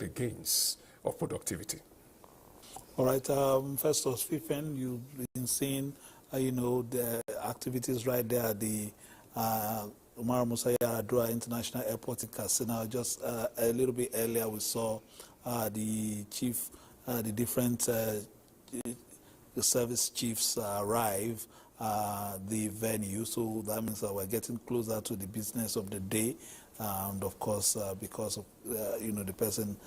the gains of productivity? All right. First off, Stephen, you've been seeing, the activities right there at the Umar Musa Yar'Adua International Airport in Katsina. Just a little bit earlier, we saw the different service chiefs arrive the venue. So that means that we're getting closer to the business of the day. And of course, because of the person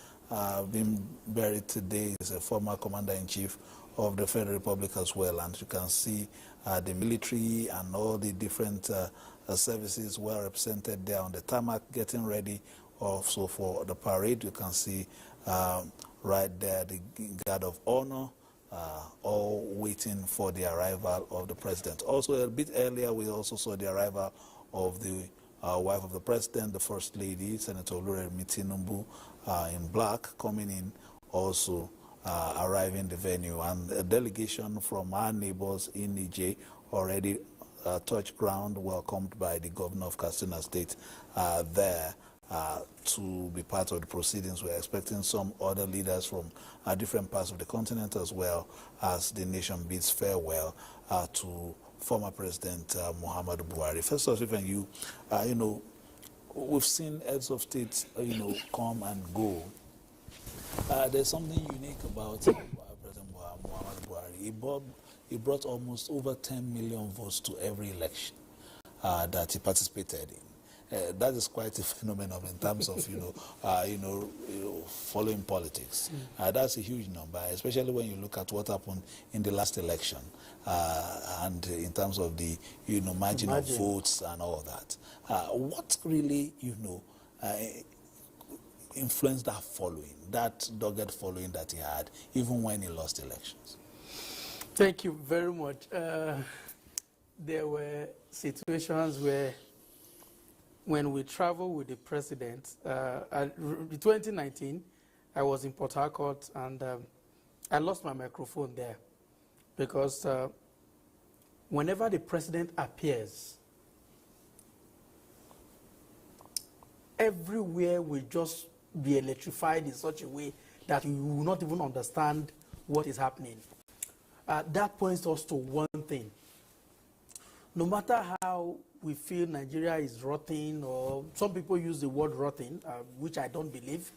being buried today is a former commander-in-chief of the Federal Republic as well. And you can see the military and all the different services well represented there on the tarmac, getting ready also for the parade. You can see right there the guard of honor, all waiting for the arrival of the president. Also, a bit earlier, we also saw the arrival of the wife of the president, the First Lady, Senator Oluremi Tinubu, in black, coming in, also arriving the venue. And a delegation from our neighbors in Niger already touched ground, welcomed by the governor of Katsina State there to be part of the proceedings. We're expecting some other leaders from different parts of the continent as well, as the nation bids farewell to former President Muhammadu Buhari. First of all, we've seen heads of state, come and go. There's something unique about President Muhammadu Buhari. He brought almost over 10 million votes to every election that he participated in. That is quite a phenomenon in terms of, following politics. That's a huge number, especially when you look at what happened in the last election and in terms of the, margin of votes and all that. What really, influenced that following, that dogged following that he had, even when he lost elections? Thank you very much. There were situations where when we traveled with the president, in 2019, I was in Port Harcourt and I lost my microphone there because whenever the president appears, everywhere will just be electrified in such a way that you will not even understand what is happening. That points us to one thing. No matter how we feel Nigeria is rotting, or some people use the word rotting, which I don't believe,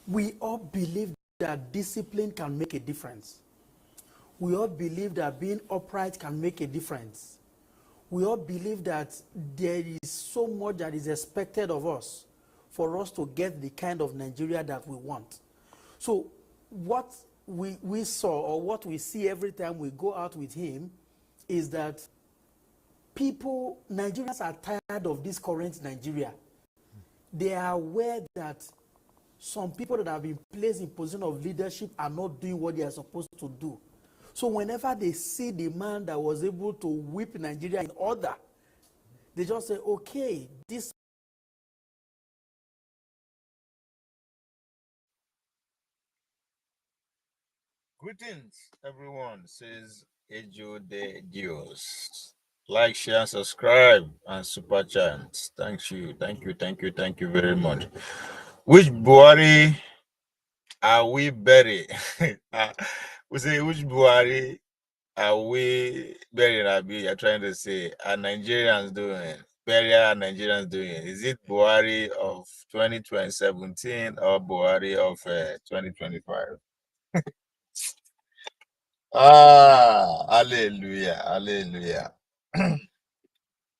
we all believe that discipline can make a difference. We all believe that being upright can make a difference. We all believe that there is so much that is expected of us for us to get the kind of Nigeria that we want. So what we saw, or what we see every time we go out with him, is that Nigerians are tired of this current Nigeria. They are aware that some people that have been placed in position of leadership are not doing what they are supposed to do. So whenever they see the man that was able to whip Nigeria in order, they just say, okay, this. Greetings, everyone, says Ejo de Dios. Like, share, subscribe, and super chant. Thank you very much. Which Buhari are we burying? We say, which Buhari are we burying? Abi, you're trying to say, are Nigerians doing? Burial are Nigerians doing? Is it Buhari of 2017 or Buhari of 2025? Hallelujah.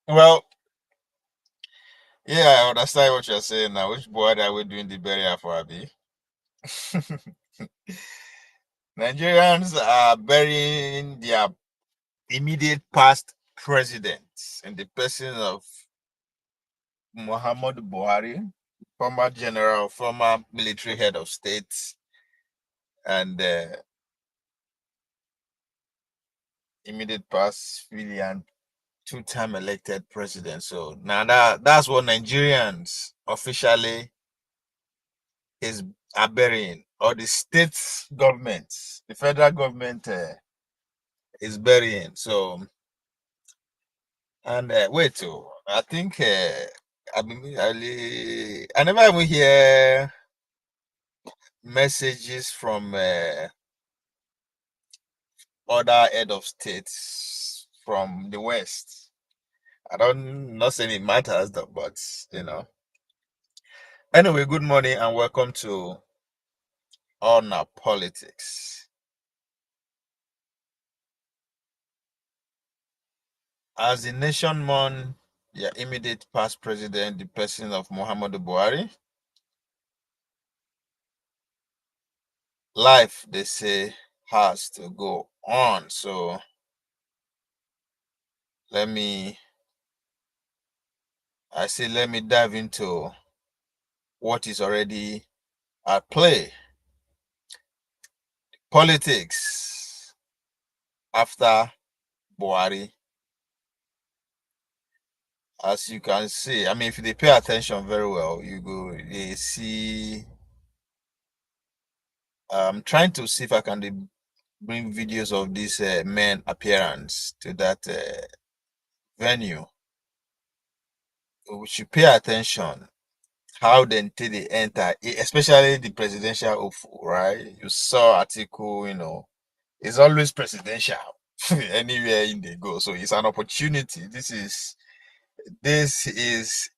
Well, yeah, I understand what you're saying now. Which Buhari are we doing the burial for, Abi? Nigerians are burying their immediate past presidents in the person of Muhammadu Buhari, former general, former military head of state, and immediate past civilian two-time elected president. So now that's what Nigerians officially are burying, or the state governments, the federal government is burying. So, and wait, I think I never even hear messages from other head of states from the West. I don't not saying it matters, though, but you know. Anyway, good morning and welcome to Honor Politics. As the nation mourn their immediate past president, the person of Muhammadu Buhari, life, they say, has to go on. So let me dive into what is already at play. Politics after Buhari. As you can see, I mean, if they pay attention very well, they see. I'm trying to see if I can bring videos of this men appearance to that venue. We should pay attention how then till they enter, especially the presidential oath, right? You saw article, it's always presidential anywhere in they go. So it's an opportunity. This is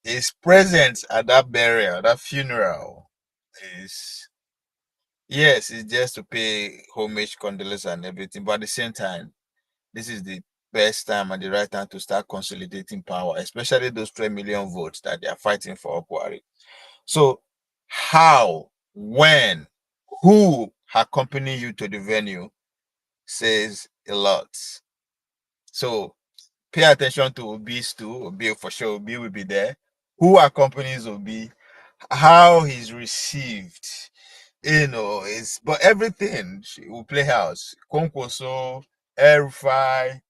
his presence at that burial, that funeral is, yes, it's just to pay homage, condolence, and everything. But at the same time, this is the best time and the right time to start consolidating power, especially those 12 million votes that they are fighting for Buhari. So, how, when, who accompany you to the venue says a lot. So, pay attention to Obi's too. Obi for sure. Obi will be there. Who accompanies Obi? How he's received. It's but everything will play house. Konkoso, Erufai,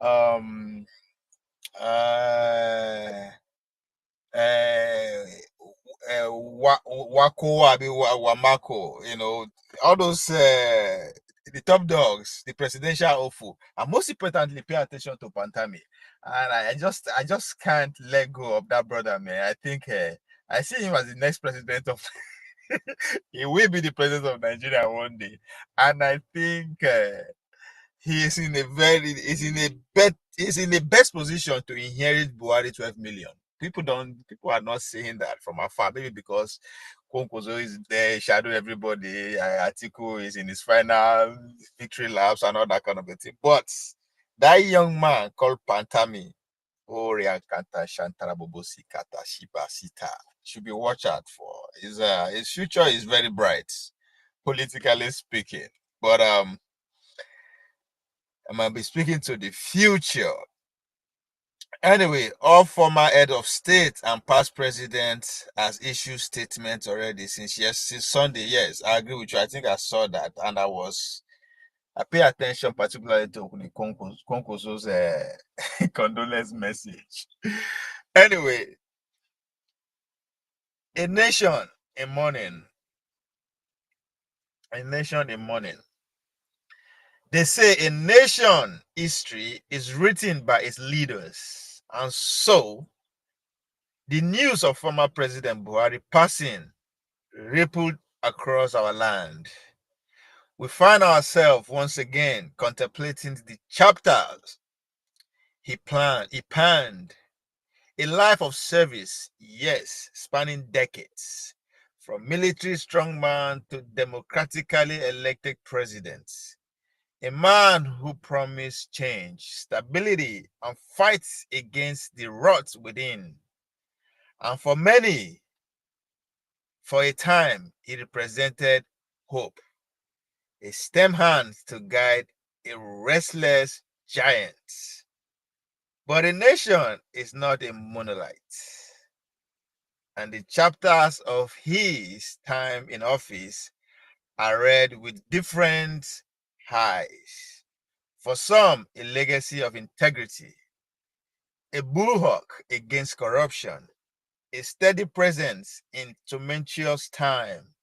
um, uh, uh, Wako, Wamako, all those the top dogs, the presidential awful, and most importantly, pay attention to Pantami. And I just can't let go of that brother, man. I think I see him as the next president of. He will be the president of Nigeria one day, and I think he is in a he's in the best position to inherit Buhari 12 million. People are not saying that from afar, maybe because Konkozo is there, shadow everybody, Atiku is in his final victory laps and all that kind of a thing. But that young man called Pantami, Orian Kanta Shantarabobosi Kata Shiba Sita, should be watched out for. His future is very bright, politically speaking. But I might be speaking to the future. Anyway, all former head of state and past presidents has issued statements already since Sunday. Yes, I agree with you. I think I saw that, and I pay attention particularly to the Konkoso's condolence message. Anyway, a nation in mourning. A nation in mourning. They say a nation history is written by its leaders, and so the news of former President Buhari passing rippled across our land. We find ourselves once again contemplating the chapters he penned, a life of service, yes, spanning decades, from military strongman to democratically elected presidents. A man who promised change, stability, and fights against the rot within. And for many, for a time, he represented hope, a stem hand to guide a restless giant. But a nation is not a monolith, and the chapters of his time in office are read with different eyes. For some, a legacy of integrity, a bulwark against corruption, a steady presence in tumultuous time.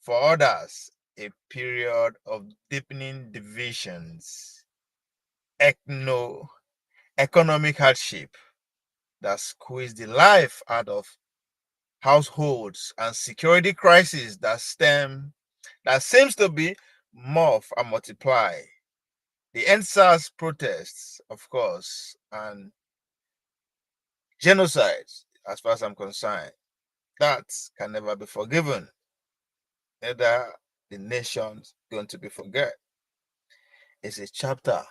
For others, a period of deepening divisions, economic hardship that squeezed the life out of households, and security crises that stem that seems to be morph and multiply. The NSAS protests, of course, and genocide, as far as I'm concerned, that can never be forgiven. Neither the nation's going to be forget. It's a chapter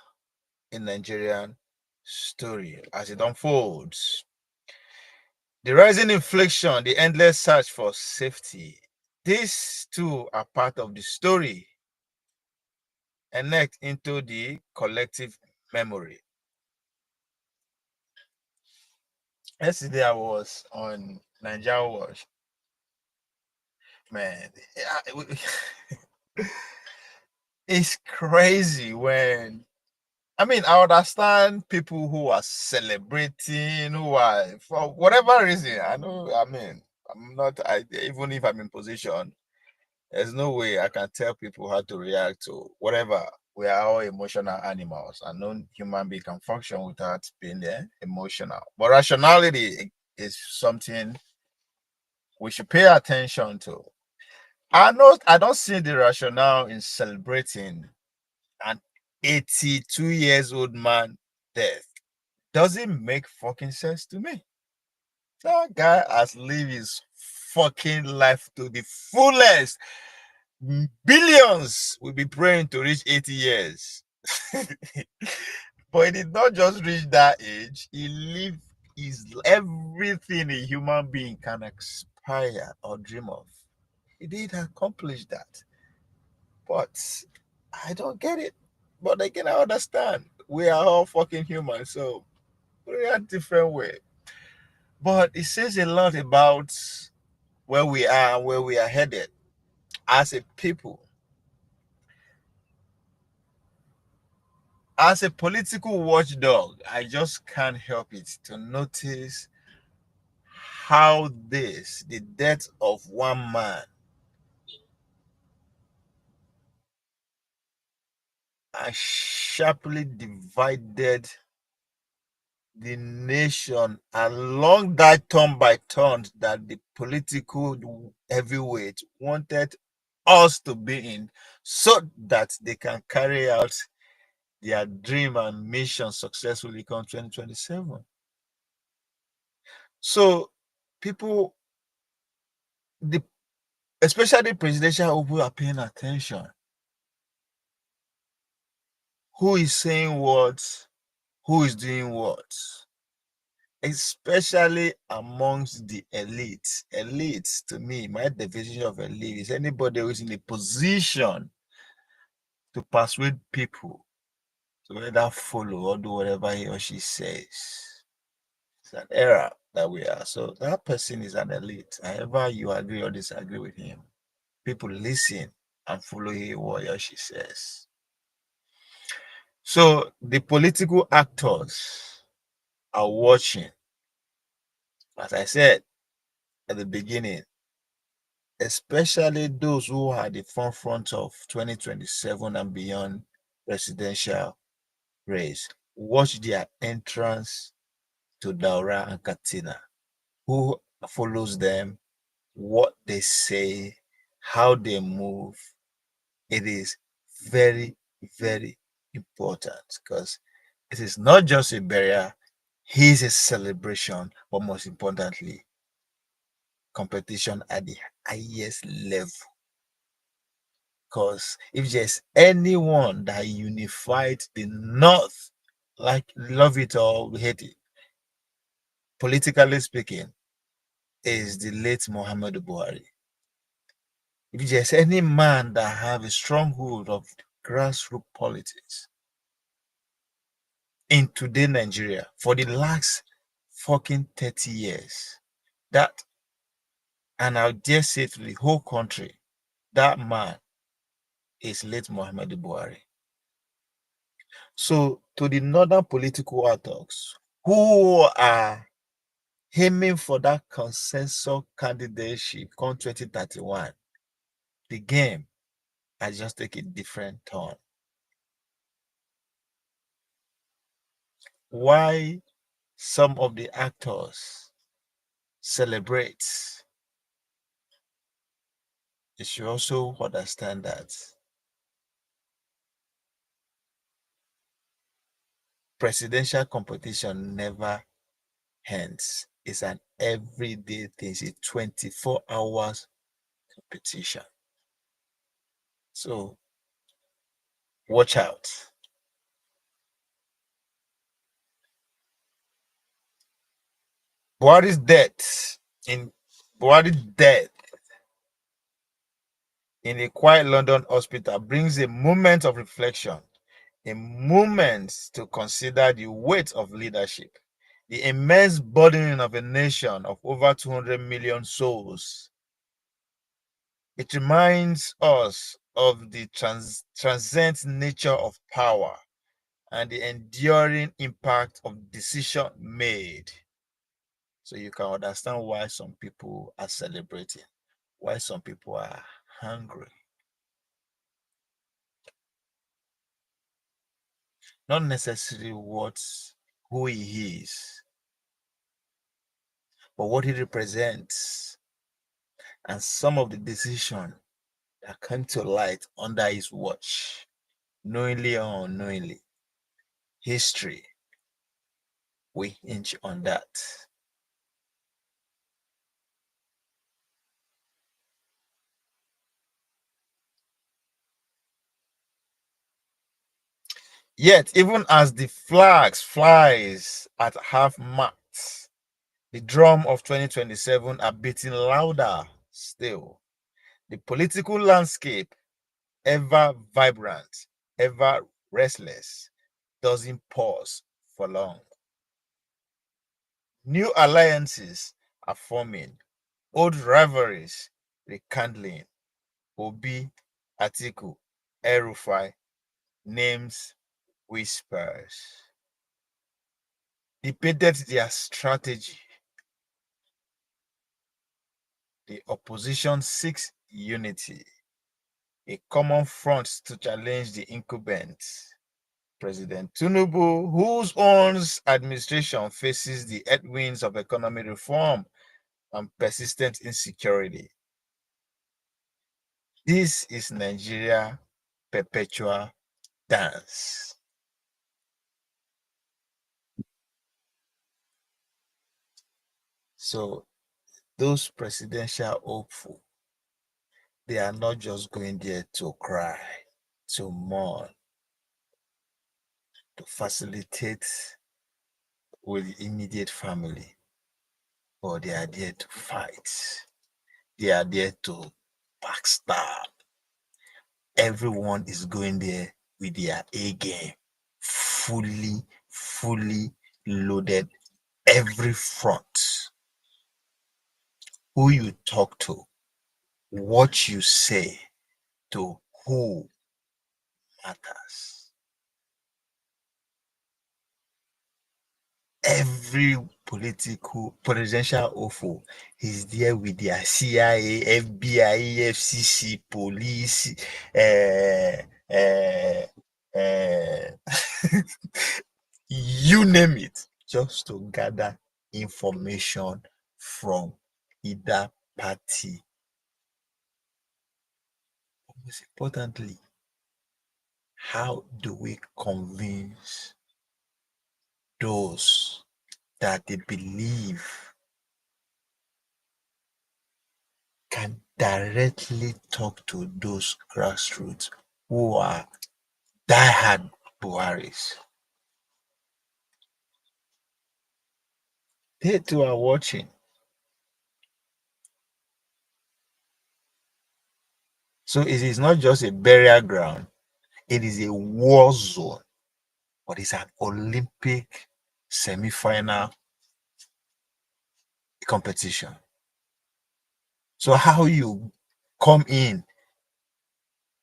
in Nigerian story as it unfolds. The rising inflation, the endless search for safety, these two are part of the story and next into the collective memory. Yesterday I was on Nigeria Watch. Man, it's crazy when I understand people who are celebrating, who are for whatever reason. I'm not. Even if I'm in position, there's no way I can tell people how to react to whatever. We are all emotional animals, and no human being can function without being emotional. But rationality is something we should pay attention to. I don't see the rationale in celebrating an 82 years old man death. Doesn't make fucking sense to me. That guy has lived his fucking life to the fullest. Billions will be praying to reach 80 years. But he did not just reach that age, he lived everything a human being can aspire or dream of. He did accomplish that. But I don't get it. But again, I understand. We are all fucking human, so we're a different way. But it says a lot about where we are and where we are headed as a people. As a political watchdog, I just can't help it to notice how the death of one man, has sharply divided the nation along that turn by turn that the political heavyweight wanted us to be in so that they can carry out their dream and mission successfully come 2027. So people, the especially presidential people, are paying attention. Who is saying what? Who is doing what? Especially amongst the elites. Elites, to me, my definition of elite is anybody who is in a position to persuade people to either follow or do whatever he or she says. It's an era that we are. So that person is an elite. However you agree or disagree with him, people listen and follow what he or she says. So the political actors are watching. As I said at the beginning, especially those who are the forefront of 2027 and beyond presidential race, watch their entrance to Daura and Katina. Who follows them, what they say, how they move. It is very, very important because it is not just a barrier, it is a celebration, but most importantly, competition at the highest level. Because if there's anyone that unified the North, like love it or hate it, politically speaking, is the late Muhammad Buhari. If there's any man that have a stronghold of grassroots politics in today Nigeria for the last fucking 30 years, that, and I'll dare say to the whole country, that man is late Muhammad Buhari. So to the northern political actors who are aiming for that consensus candidateship come 2031, the game has just taken a different turn. Why some of the actors celebrate you should also understand that presidential competition never ends. It's an everyday thing. It's a 24 hours competition. So watch out. Buhari's death in Buhari's death in a quiet London hospital brings a moment of reflection, a moment to consider the weight of leadership, the immense burdening of a nation of over 200 million souls. It reminds us of the transcendent nature of power and the enduring impact of decision made. So you can understand why some people are celebrating, why some people are hungry. Not necessarily who he is, but what he represents and some of the decisions that came to light under his watch, knowingly or unknowingly. History will hinge on that. Yet, even as the flags flies at half-mast, the drum of 2027 are beating louder still. The political landscape, ever vibrant, ever restless, doesn't pause for long. New alliances are forming, old rivalries rekindling. Obi, Atiku, El-Rufai, names whispers. Debated their strategy. The opposition seeks unity, a common front to challenge the incumbent President Tinubu, whose own administration faces the headwinds of economic reform and persistent insecurity. This is Nigeria perpetual dance. So those presidential hopeful, they are not just going there to cry, to mourn, to facilitate with the immediate family, but they are there to fight. They are there to backstab. Everyone is going there with their A game, fully loaded every front. Who you talk to, what you say to who matters. Every presidential ofo is there with their CIA, FBI, EFCC, police, you name it, just to gather information from either party. But most importantly, how do we convince those that they believe can directly talk to those grassroots who are diehard Buharis? They too are watching. So it is not just a burial ground, it is a war zone, but it's an Olympic semi-final competition. So how you come in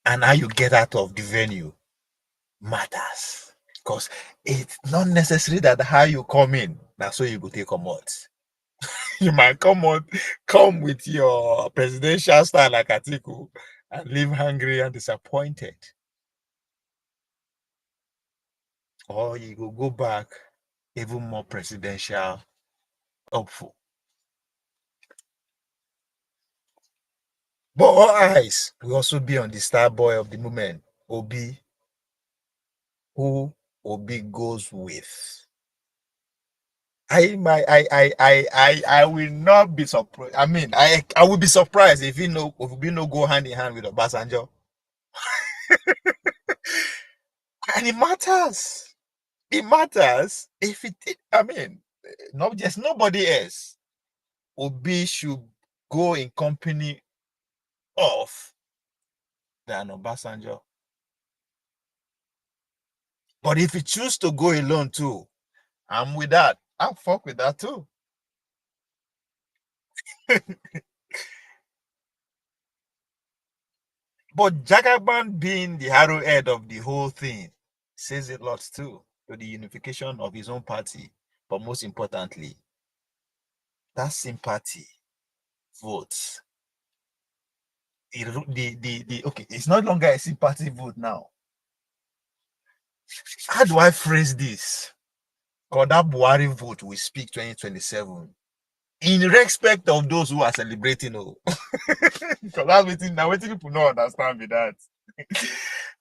and how you get out of the venue matters, because it's not necessary that how you come in, that's so you go take come out. You might come with your presidential style like Atiku and leave hungry and disappointed, or you go back even more presidential hopeful. But all eyes will also be on the star boy of the moment, Obi, who Obi goes with. I will not be surprised. I mean, I will be surprised if Obi no go hand in hand with Obasanjo. And it matters. It matters if I mean, not just nobody else. Obi should go in company of than Obasanjo. But if he choose to go alone too, I'm with that. I'll fuck with that too. But Jagaban being the arrowhead of the whole thing says a lot too to the unification of his own party. But most importantly, that sympathy votes. Okay, it's no longer a sympathy vote now. How do I phrase this? Because that Buhari vote will speak 2027. In respect of those who are celebrating, oh, because that's waiting people don't understand me that.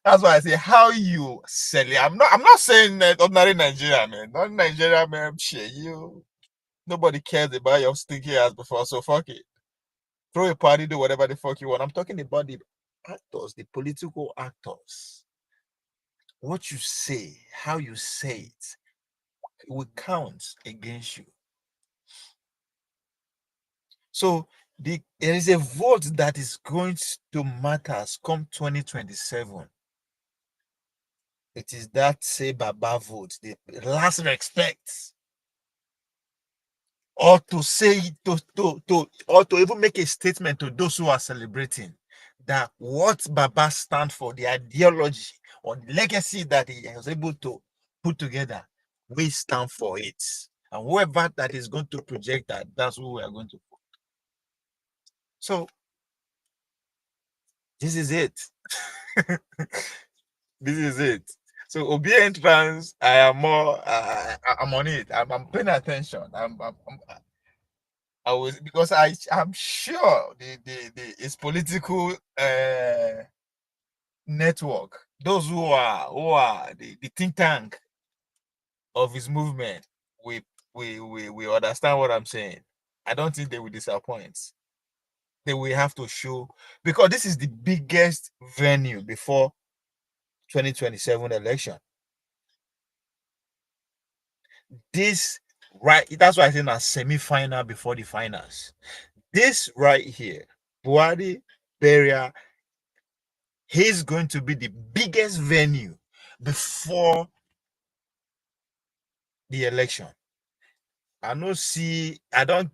That's why I say how you sell it. I'm not saying that ordinary Nigeria, man. Not Nigeria, man. Shit, you. Nobody cares about your stinky ass before, so fuck it. Throw a party, do whatever the fuck you want. I'm talking about the actors, the political actors. What you say, how you say it, will count against you. So there is a vote that is going to matter come 2027. It is that say Baba vote, the last respect. Or to say or to even make a statement to those who are celebrating that what Baba stands for, the ideology or the legacy that he was able to put together, we stand for it. And whoever that is going to project that, that's who we are going to put. So this is it. This is it. So Obi entrance, I am more. I'm on it. I'm paying attention. I was because I'm sure its political network, those who are the think tank of his movement, we understand what I'm saying. I don't think they will disappoint. They will have to show, because this is the biggest venue before 2027 election. This right, that's why I think a semi-final before the finals. This right here, Buhari burial, he's going to be the biggest venue before the election. I don't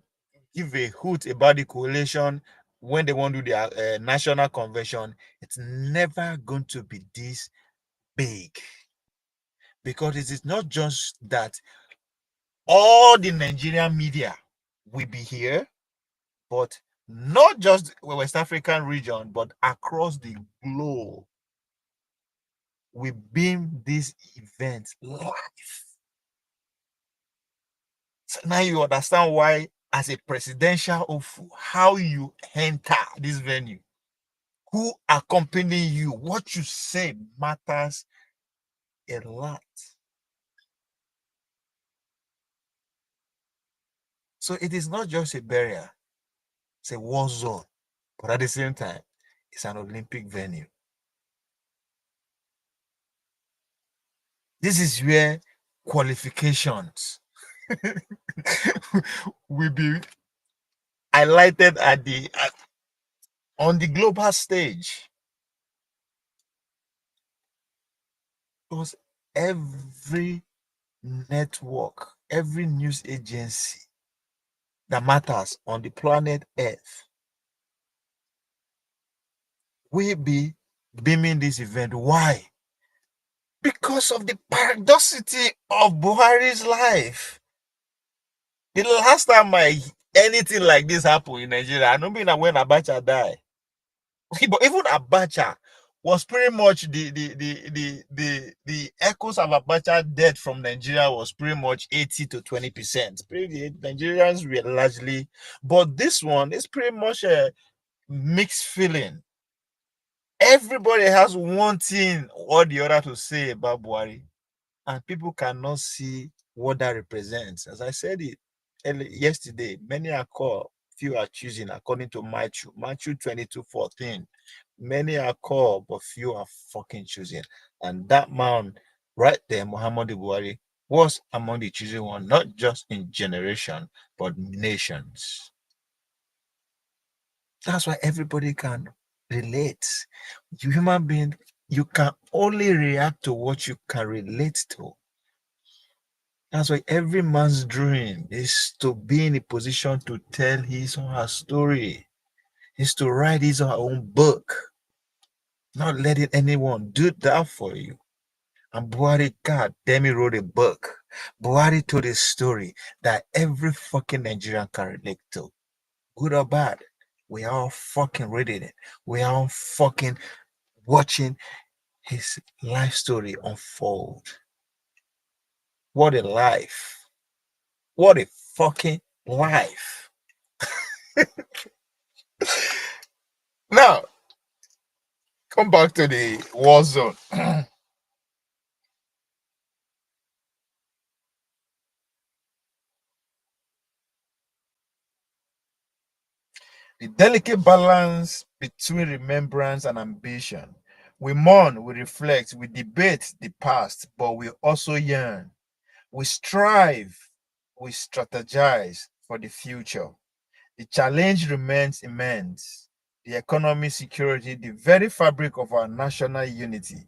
give a hoot about the coalition when they want to do their national convention. It's never going to be this big, because it is not just that all the Nigerian media will be here, but not just West African region, but across the globe. We beam this event live. So now you understand why, as a presidential hopeful, how you enter this venue, who accompany you, what you say matters a lot. So it is not just a barrier, it's a war zone, but at the same time, it's an Olympic venue. This is where qualifications will be highlighted on the global stage. Because every network, every news agency that matters on the planet Earth will be beaming this event. Why? Because of the paradoxicity of Buhari's life. The last time anything like this happened in Nigeria, I don't mean when Abacha died. But even Abacha was pretty much the echoes of Abacha death from Nigeria was pretty much 80 to 20%. Nigerians were largely, but this one is pretty much mixed feeling. Everybody has one thing or the other to say about Buhari, and people cannot see what that represents. As I said it yesterday, many are called, few are choosing, according to Matthew 22:14. Many are called, but few are fucking choosing. And that man right there, Muhammadu Buhari, was among the chosen one, not just in generation, but nations. That's why everybody can relate. You human being, you can only react to what you can relate to. That's why every man's dream is to be in a position to tell his or her story, is to write his or her own book, not letting anyone do that for you. And Buhari, God damn it, wrote a book. Buhari told a story that every fucking Nigerian can relate to, good or bad. We are all fucking reading it. We are all fucking watching his life story unfold. What a life. What a fucking life. Now, come back to the war zone. The delicate balance between remembrance and ambition. We mourn, we reflect, we debate the past, but we also yearn. We strive, we strategize for the future. The challenge remains immense. The economy, security, the very fabric of our national unity.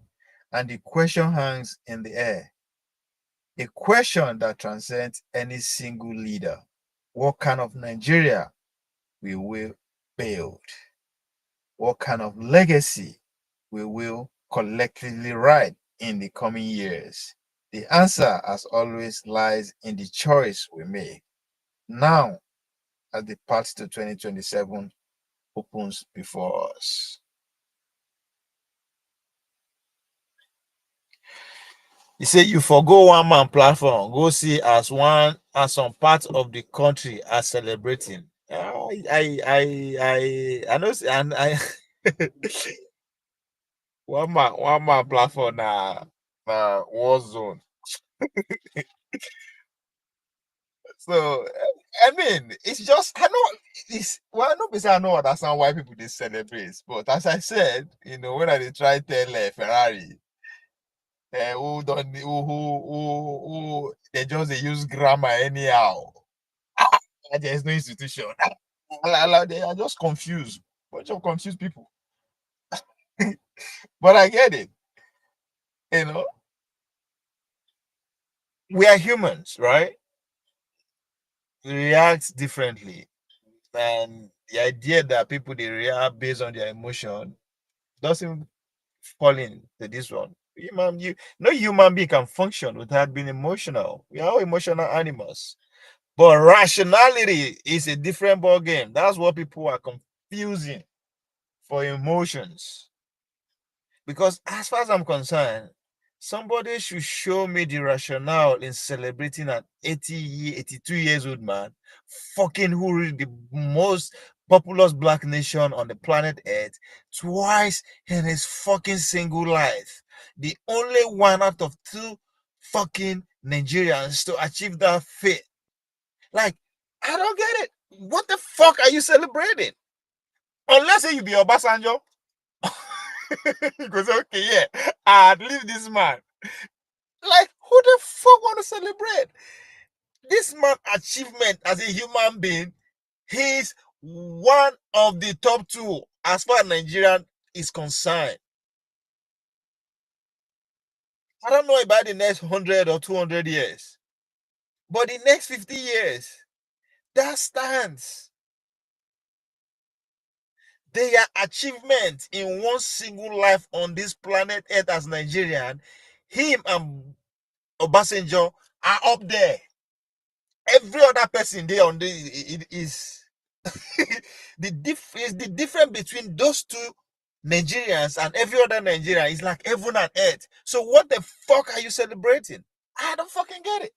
And the question hangs in the air. A question that transcends any single leader. What kind of Nigeria we will build? What kind of legacy we will collectively write in the coming years? The answer, as always, lies in the choice we make. Now, as the path to 2027 opens before us. He said, you forgo one man platform, go see as some parts of the country are celebrating. I know, and I one man platform na war zone. So I mean, it's just I know it's well, not because I know understand why people they celebrate, but as I said, when I try tell Ferrari, who don't who they just they use grammar anyhow. There's no institution. They are just confused. Bunch of confused people. But I get it. You know, we are humans, right? We react differently. And the idea that people they react based on their emotion doesn't fall into this one. No human being can function without being emotional. We are all emotional animals. But rationality is a different ball game. That's what people are confusing for emotions. Because as far as I'm concerned, somebody should show me the rationale in celebrating an 82 years old man, fucking who ruled the most populous black nation on the planet Earth twice in his fucking single life. The only one out of two fucking Nigerians to achieve that feat. Like, I don't get it. What the fuck are you celebrating? Unless you be Obasanjo. He goes, okay, yeah, I'd leave this man. Like, who the fuck want to celebrate? This man's achievement as a human being, he's one of the top two as far as Nigerian is concerned. I don't know about the next 100 or 200 years, but the next 50 years, that stands. Their achievement in one single life on this planet Earth as Nigerian, him and Obasanjo are up there. Every other person there on it is the difference between those two Nigerians and every other Nigerian is like heaven and earth. So what the fuck are you celebrating? I don't fucking get it.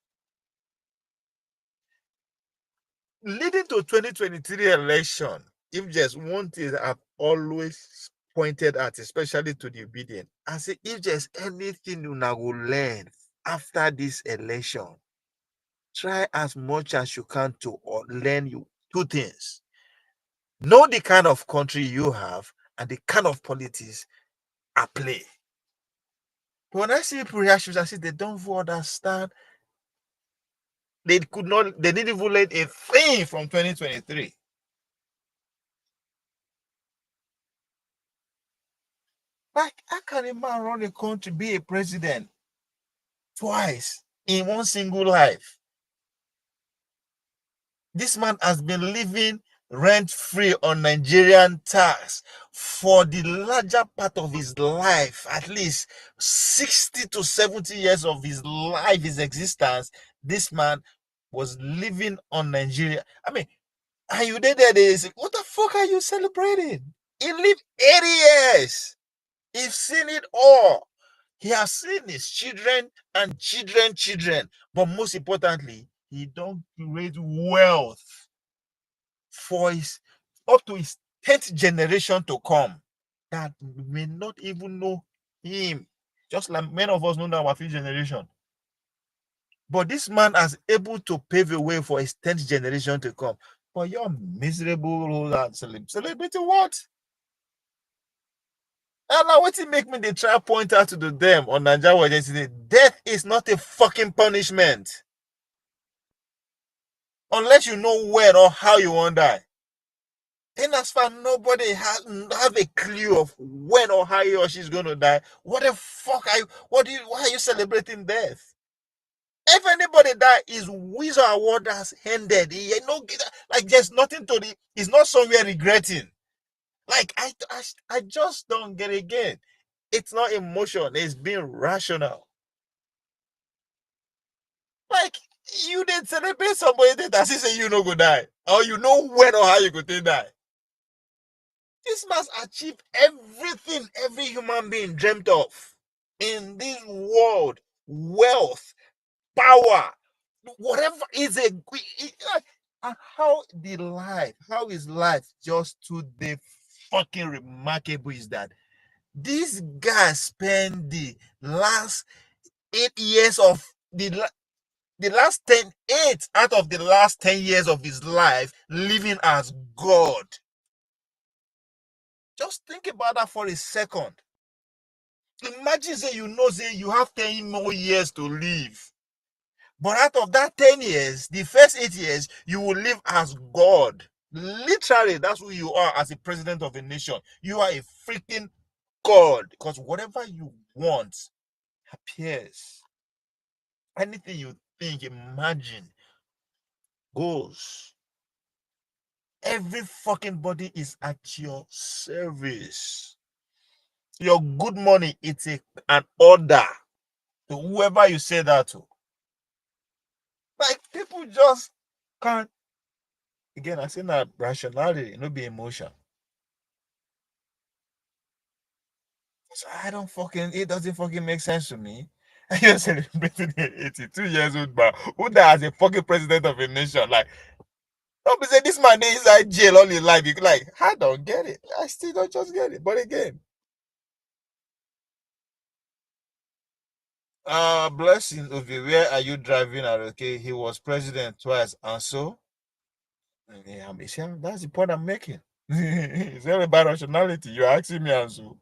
Leading to 2023 election, if there's one thing that I've always pointed at, especially to the obedient, I say if there's anything you now will learn after this election, try as much as you can to learn you two things. Know the kind of country you have and the kind of politics at play. But when I see people reactions, I see they don't understand. They didn't even learn a thing from 2023. Like, how can a man run a country, be a president twice in one single life? This man has been living rent-free on Nigerian tax for the larger part of his life, at least 60 to 70 years of his life, his existence. This man was living on Nigeria. I mean, and you did there, they say, what the fuck are you celebrating? He lived 80 years. He's seen it all. He has seen his children and children. But most importantly, he don't create wealth for his up to his 10th generation to come that may not even know him. Just like many of us know our 5th generation. But this man is able to pave a way for his 10th generation to come. But you're miserable celebrating what? And now what it make me they try point out to them on Nigeria yesterday? Death is not a fucking punishment. Unless you know when or how you want to die. And as far nobody have a clue of when or how he or she's gonna die, what the fuck are you? Why are you celebrating death? If anybody die, his wizard award has ended. Like there's nothing to the. He's not somewhere regretting. Like I just don't get it again. It's not emotion. It's being rational. Like you didn't celebrate somebody that he say you no go die, or you know when or how you go to die. This must achieve everything every human being dreamt of in this world: wealth, power, whatever is how his life just today fucking remarkable is that this guy spent the last 8 years of the last 8 out of the last 10 years of his life living as God. Just think about that for a second. Imagine say you have 10 more years to live. But out of that 10 years, the first 8 years, you will live as God. Literally, that's who you are as a president of a nation. You are a freaking God. Because whatever you want appears. Anything you think, imagine, goes. Every fucking body is at your service. Your good money, it's an order to whoever you say that to. Like, people just can't. Again, I say that rationality, no be emotion. So it doesn't fucking make sense to me. You're celebrating an 82 years old man who died as a fucking president of a nation. Like, don't be saying this man is inside jail all his life. Like, I don't get it. I still don't just get it. But again, blessing of you. Where are you driving at? Okay, he was president twice, and so yeah, that's the point I'm making. It's all about rationality. You're asking me, and so,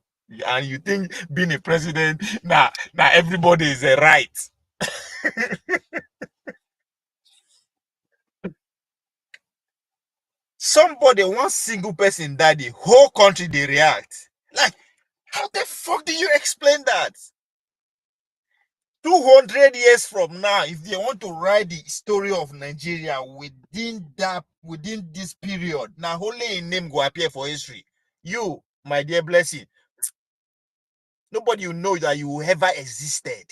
and you think being a president, now everybody is a right. Somebody, one single person died, the whole country they react. Like, how the fuck do you explain that? 200 years from now, if they want to write the story of Nigeria within this period, now only a name go appear for history. You, my dear blessing, nobody will know that you ever existed.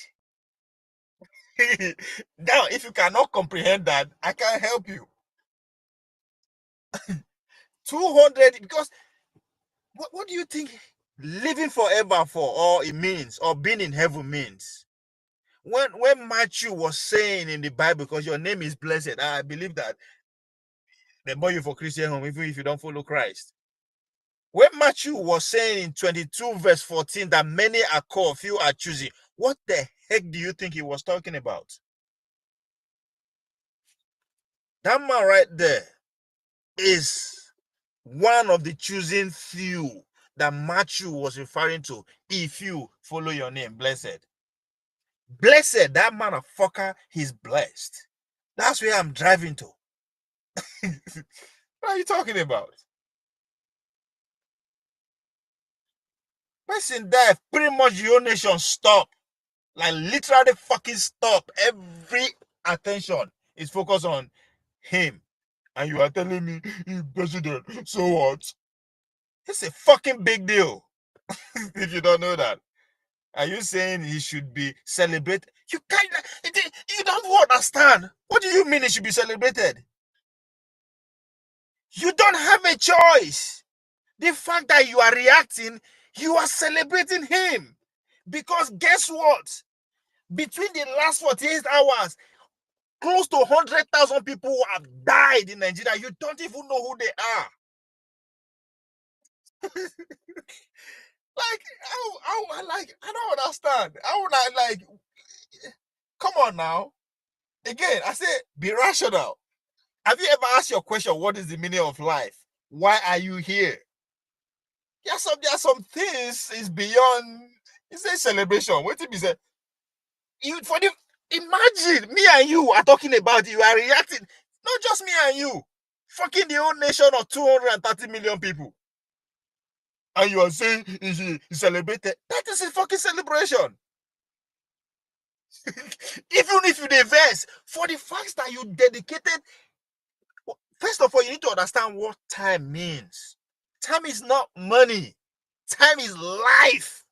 Now, if you cannot comprehend that, I can't help you. 200, because what do you think living forever for, or it means, or being in heaven means? When Matthew was saying in the Bible, because your name is blessed, I believe that They born you for Christian home, even if you don't follow Christ. When Matthew was saying in 22 verse 14 that many are called, few are choosing, what the heck do you think he was talking about? That man right there is one of the choosing few that Matthew was referring to. If you follow your name, blessed. Blessed, that motherfucker, he's blessed. That's where I'm driving to. What are you talking about? Person there, pretty much your nation stop. Like literally fucking stop. Every attention is focused on him. And you are telling me he's president. So what? It's a fucking big deal. If you don't know that. Are you saying he should be celebrated? You can't, you don't understand. What do you mean it should be celebrated? You don't have a choice. The fact that you are reacting, you are celebrating him. Because guess what? Between the last 48 hours, close to 100,000 people have died in Nigeria. You don't even know who they are. I don't understand. Come on now. Again, I say, be rational. Have you ever asked your question, what is the meaning of life? Why are you here? There are some things is beyond. It's a celebration. What if you say? Imagine me and you are talking about it, you are reacting. Not just me and you. Fucking the whole nation of 230 million people. And you are saying it's celebrated. That is a fucking celebration. Even if you diverse, for the fact that you dedicated. First of all, you need to understand what time means. Time is not money. Time is life.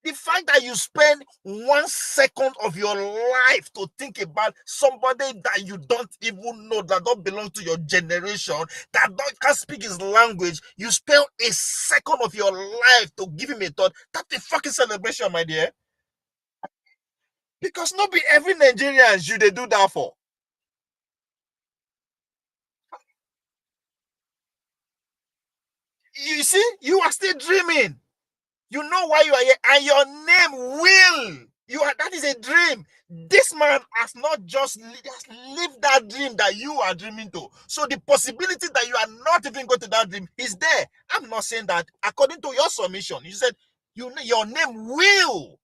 The fact that you spend 1 second of your life to think about somebody that you don't even know, that don't belong to your generation, that can't speak his language, you spend a second of your life to give him a thought, that's a fucking celebration, my dear. Because not be every Nigerian you they do that for. You see, you are still dreaming. You know why you are here, and your name will. That is a dream. This man has not just lived that dream that you are dreaming to. So the possibility that you are not even going to that dream is there. I'm not saying that. According to your submission, you said your name will.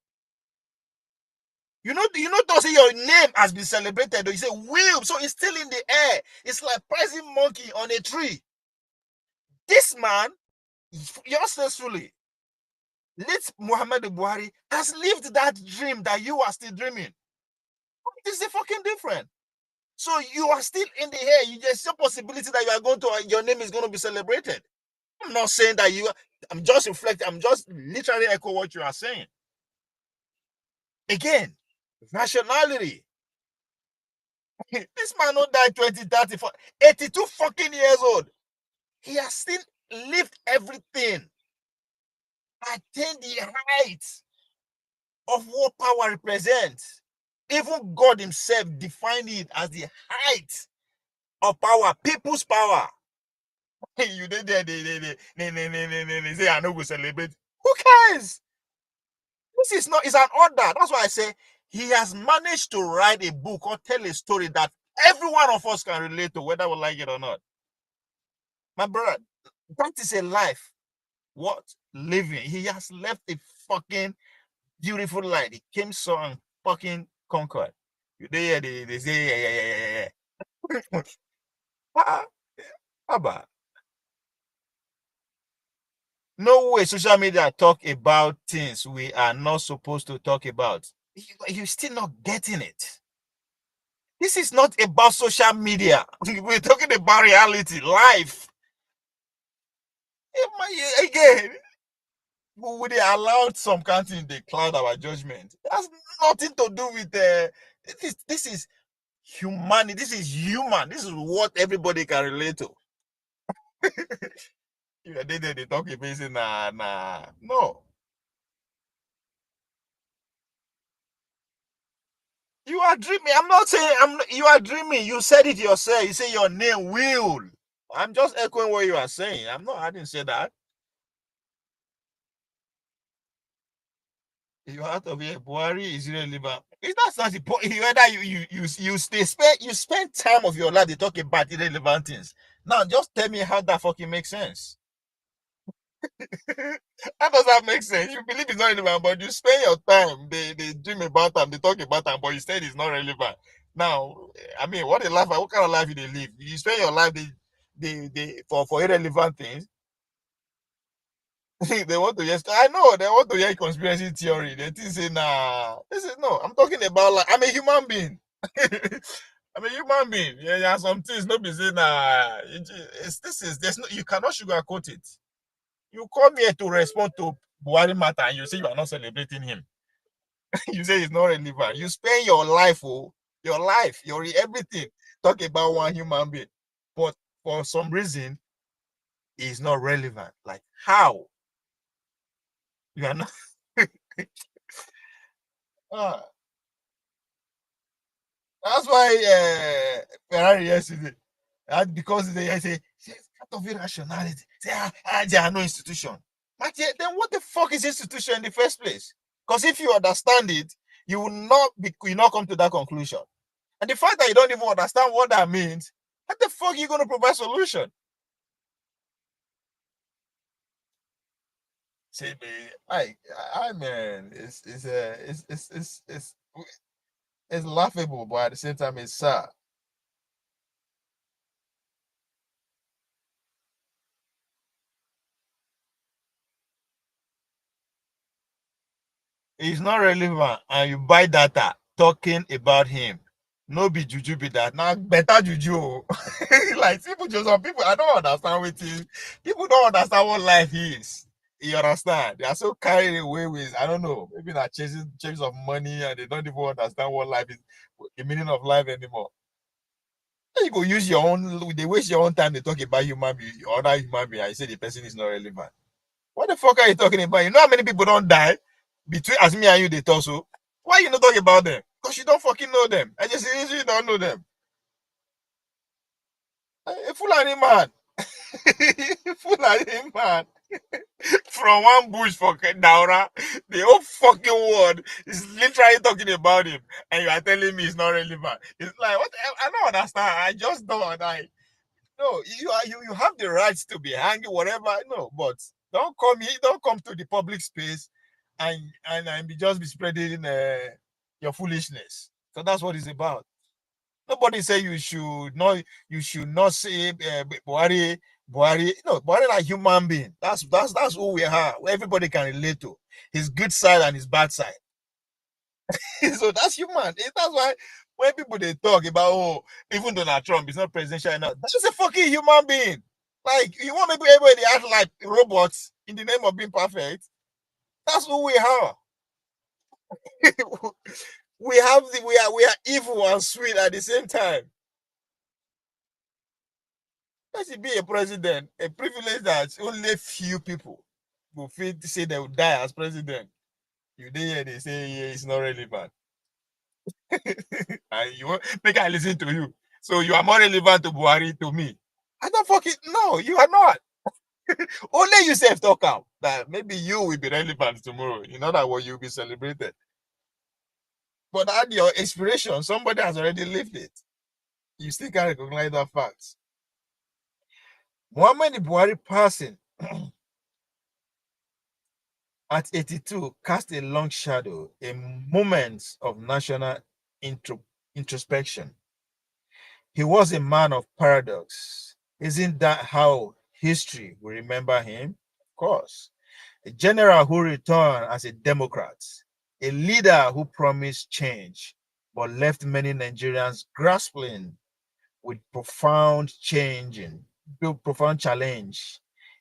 Don't say your name has been celebrated. You say will, so it's still in the air. It's like pricing monkey on a tree. This man, successfully, late Muhammad Buhari has lived that dream that you are still dreaming. This is fucking different. So you are still in the air. There's a possibility that your name is going to be celebrated. I'm not saying that I'm just reflecting. I'm just literally echo what you are saying. Again, rationality. This man not died 20, 30, 40, 82 fucking years old. He has still lived everything. Attained the height of what power represents. Even God himself defined it as the height of power, people's power. You did there, they say, I know we celebrate. Who cares? This is not, it's an order. That's why I say he has managed to write a book or tell a story that every one of us can relate to, whether we like it or not. My brother, that is a life. What? Living. He has left a fucking beautiful life. He came, saw, and fucking conquered. They say, yeah. How about? No way social media talk about things we are not supposed to talk about. You're still not getting it. This is not about social media. We're talking about reality, life. Again, would they allow some country they cloud our judgment? It has nothing to do with this is humanity. This is human. This is what everybody can relate to. They talk about saying nah. No. You are dreaming. I'm not saying you are dreaming. You said it yourself. You say your name will. I'm just echoing what you are saying. I didn't say that. You out of here. Buhari is irrelevant. That's not the point. Whether you spend time of your life to talk about irrelevant things. Now just tell me how that fucking makes sense. How does that make sense? You believe it's not relevant, but you spend your time, they dream about them, they talk about them, but you said it's not relevant. Now, I mean, what kind of life do they live? You spend your life for irrelevant things. They want to hear, I know they want to hear conspiracy theory. They think say, nah, this is no, I'm talking about like I'm a human being. I'm a human being. Yeah, yeah, some things not be saying nah. There's no, you cannot sugarcoat it. You come here to respond to Buhari matter and you say you are not celebrating him. You say it's not relevant. You spend your life, your everything, talk about one human being. But for some reason, it's not relevant. Like how? You are not. Ah, that's why Ferrari yesterday, because they say out of irrationality, say there are no institution. But then what the fuck is institution in the first place? Because if you understand it, you will not come to that conclusion. And the fact that you don't even understand what that means, how the fuck are you going to provide solution? See, man, I man, it's laughable, but at the same time, it's sad. It's not relevant, and you buy data talking about him. No be juju be that. Now better juju. Like some people, I don't understand what is. People don't understand what life is. You understand? They are so carried away with, I don't know, maybe not chasing of money and they don't even understand what life is, the meaning of life anymore. Then you go use your own, they waste your own time to talk about human being, other human being, and you say the person is not relevant. What the fuck are you talking about? You know how many people don't die between as me and you they talk so? Why you not talking about them? Because you don't fucking know them. I just seriously don't know them. A Fulani man. Fulani man. From one bush for Daura, the whole fucking world is literally talking about him. And you are telling me it's not relevant. It's like, what? I don't understand. I just don't understand. No, you have the rights to be hanging, whatever. No, but don't come to the public space and be spreading your foolishness. So that's what it's about. Nobody say you should not say Buhari. No, Buhari like human being. That's who we are. Everybody can relate to his good side and his bad side. So that's human. That's why when people they talk about even Donald Trump is not presidential enough, that's a fucking human being. Like you want everybody to act like robots in the name of being perfect. That's who we are. We are evil and sweet at the same time. Let it be a president, a privilege that only few people will feel to say they will die as president. You did hear they say yeah, it's not relevant. And you want make I listen to you. So you are more relevant to Buhari to me. I don't fucking no, you are not. Only you self talk out that maybe you will be relevant tomorrow. In other words, you'll be celebrated. But at your inspiration, somebody has already lived it. You still can't recognize that fact. Muhammad Buhari passing at 82 cast a long shadow, a moment of national introspection. He was a man of paradox. Isn't that how history will remember him? Of course. A general who returned as a Democrat, a leader who promised change, but left many Nigerians grappling with profound challenge.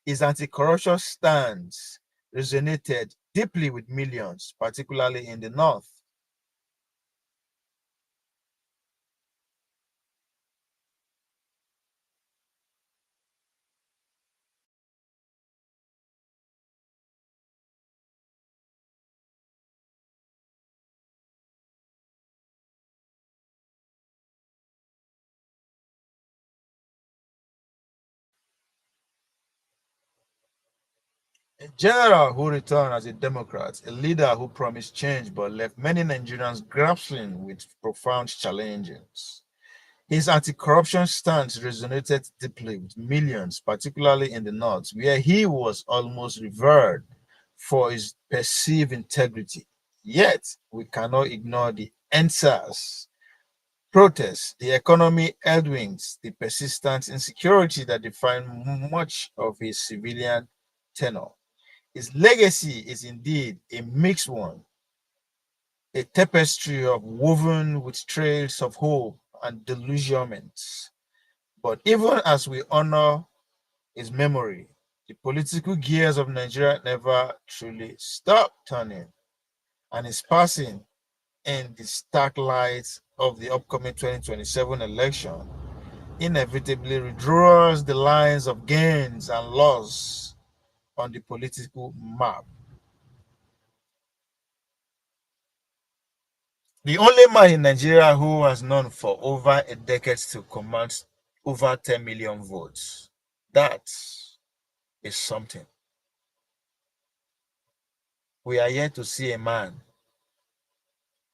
His anti-corruption stance resonated deeply with millions, particularly in the North. A general who returned as a Democrat, a leader who promised change but left many Nigerians grappling with profound challenges. His anti-corruption stance resonated deeply with millions, particularly in the North, where he was almost revered for his perceived integrity. Yet, we cannot ignore the answers, protests, the economy headwinds, the persistent insecurity that define much of his civilian tenure. His legacy is indeed a mixed one, a tapestry of woven with trails of hope and delusionment. But even as we honor his memory, the political gears of Nigeria never truly stop turning, and his passing in the stark light of the upcoming 2027 election inevitably redraws the lines of gains and loss on the political map. The only man in Nigeria who has known for over a decade to command over 10 million votes. That is something. We are yet to see a man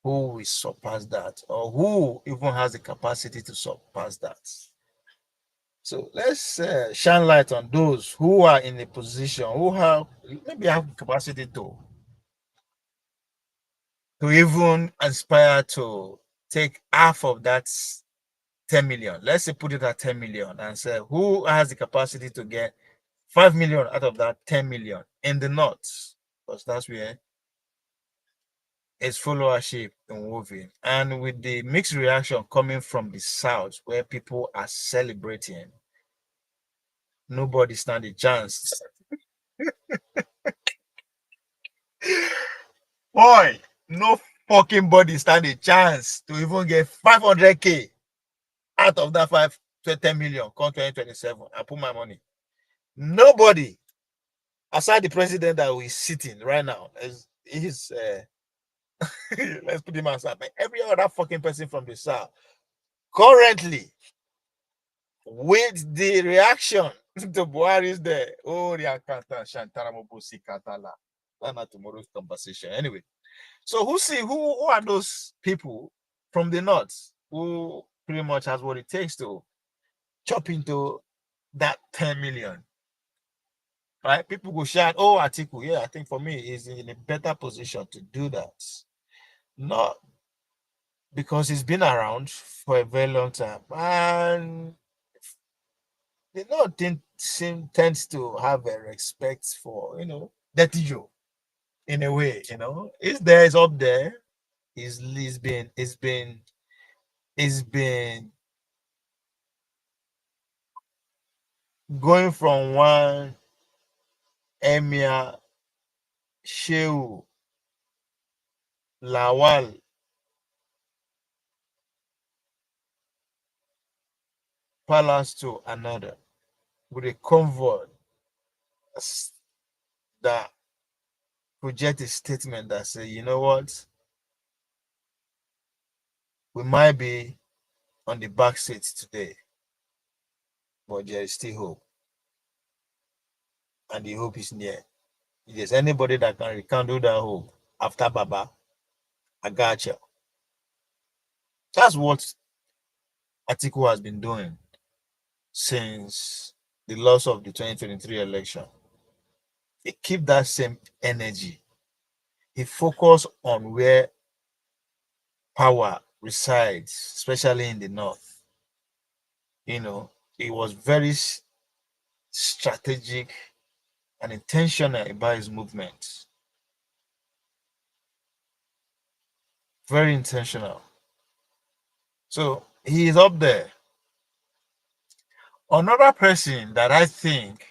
who will surpass that, or who even has the capacity to surpass that. So let's shine light on those who are in a position, who have maybe have the capacity to even aspire to take half of that 10 million. Let's say put it at 10 million and say who has the capacity to get 5 million out of that 10 million in the North, because that's where its followership in moving. And with the mixed reaction coming from the South, where people are celebrating, nobody stand a chance. Boy, no fucking body stand a chance to even get 500k out of that 5 to 10 million come 2027. I put my money. Nobody, aside the president that is sitting right now, is let's put him aside. But every other fucking person from the South currently, with the reaction to Buhari's there, oh, the Akanta Shantara Mobosi Katala. That's not tomorrow's conversation. Anyway, so who are those people from the North who pretty much has what it takes to chop into that 10 million? Right? People go shout, oh, Atiku. Yeah, I think for me, he's in a better position to do that. Not because he's been around for a very long time. And the North tends to have a respect for, Dirty Joe in a way, It's there, it's up there. It's been going from one Emir Shehu Lawal palace to another with a convoy that project a statement that say, you know what, we might be on the back seat today, but there is still hope, and the hope is near. If there's anybody that can rekindle that hope after Baba, I got you. That's what Atiku has been doing since the loss of the 2023 election. He keep that same energy. He focus on where power resides, especially in the North. He was very strategic and intentional about his movements. Very intentional. So he is up there. Another person that I think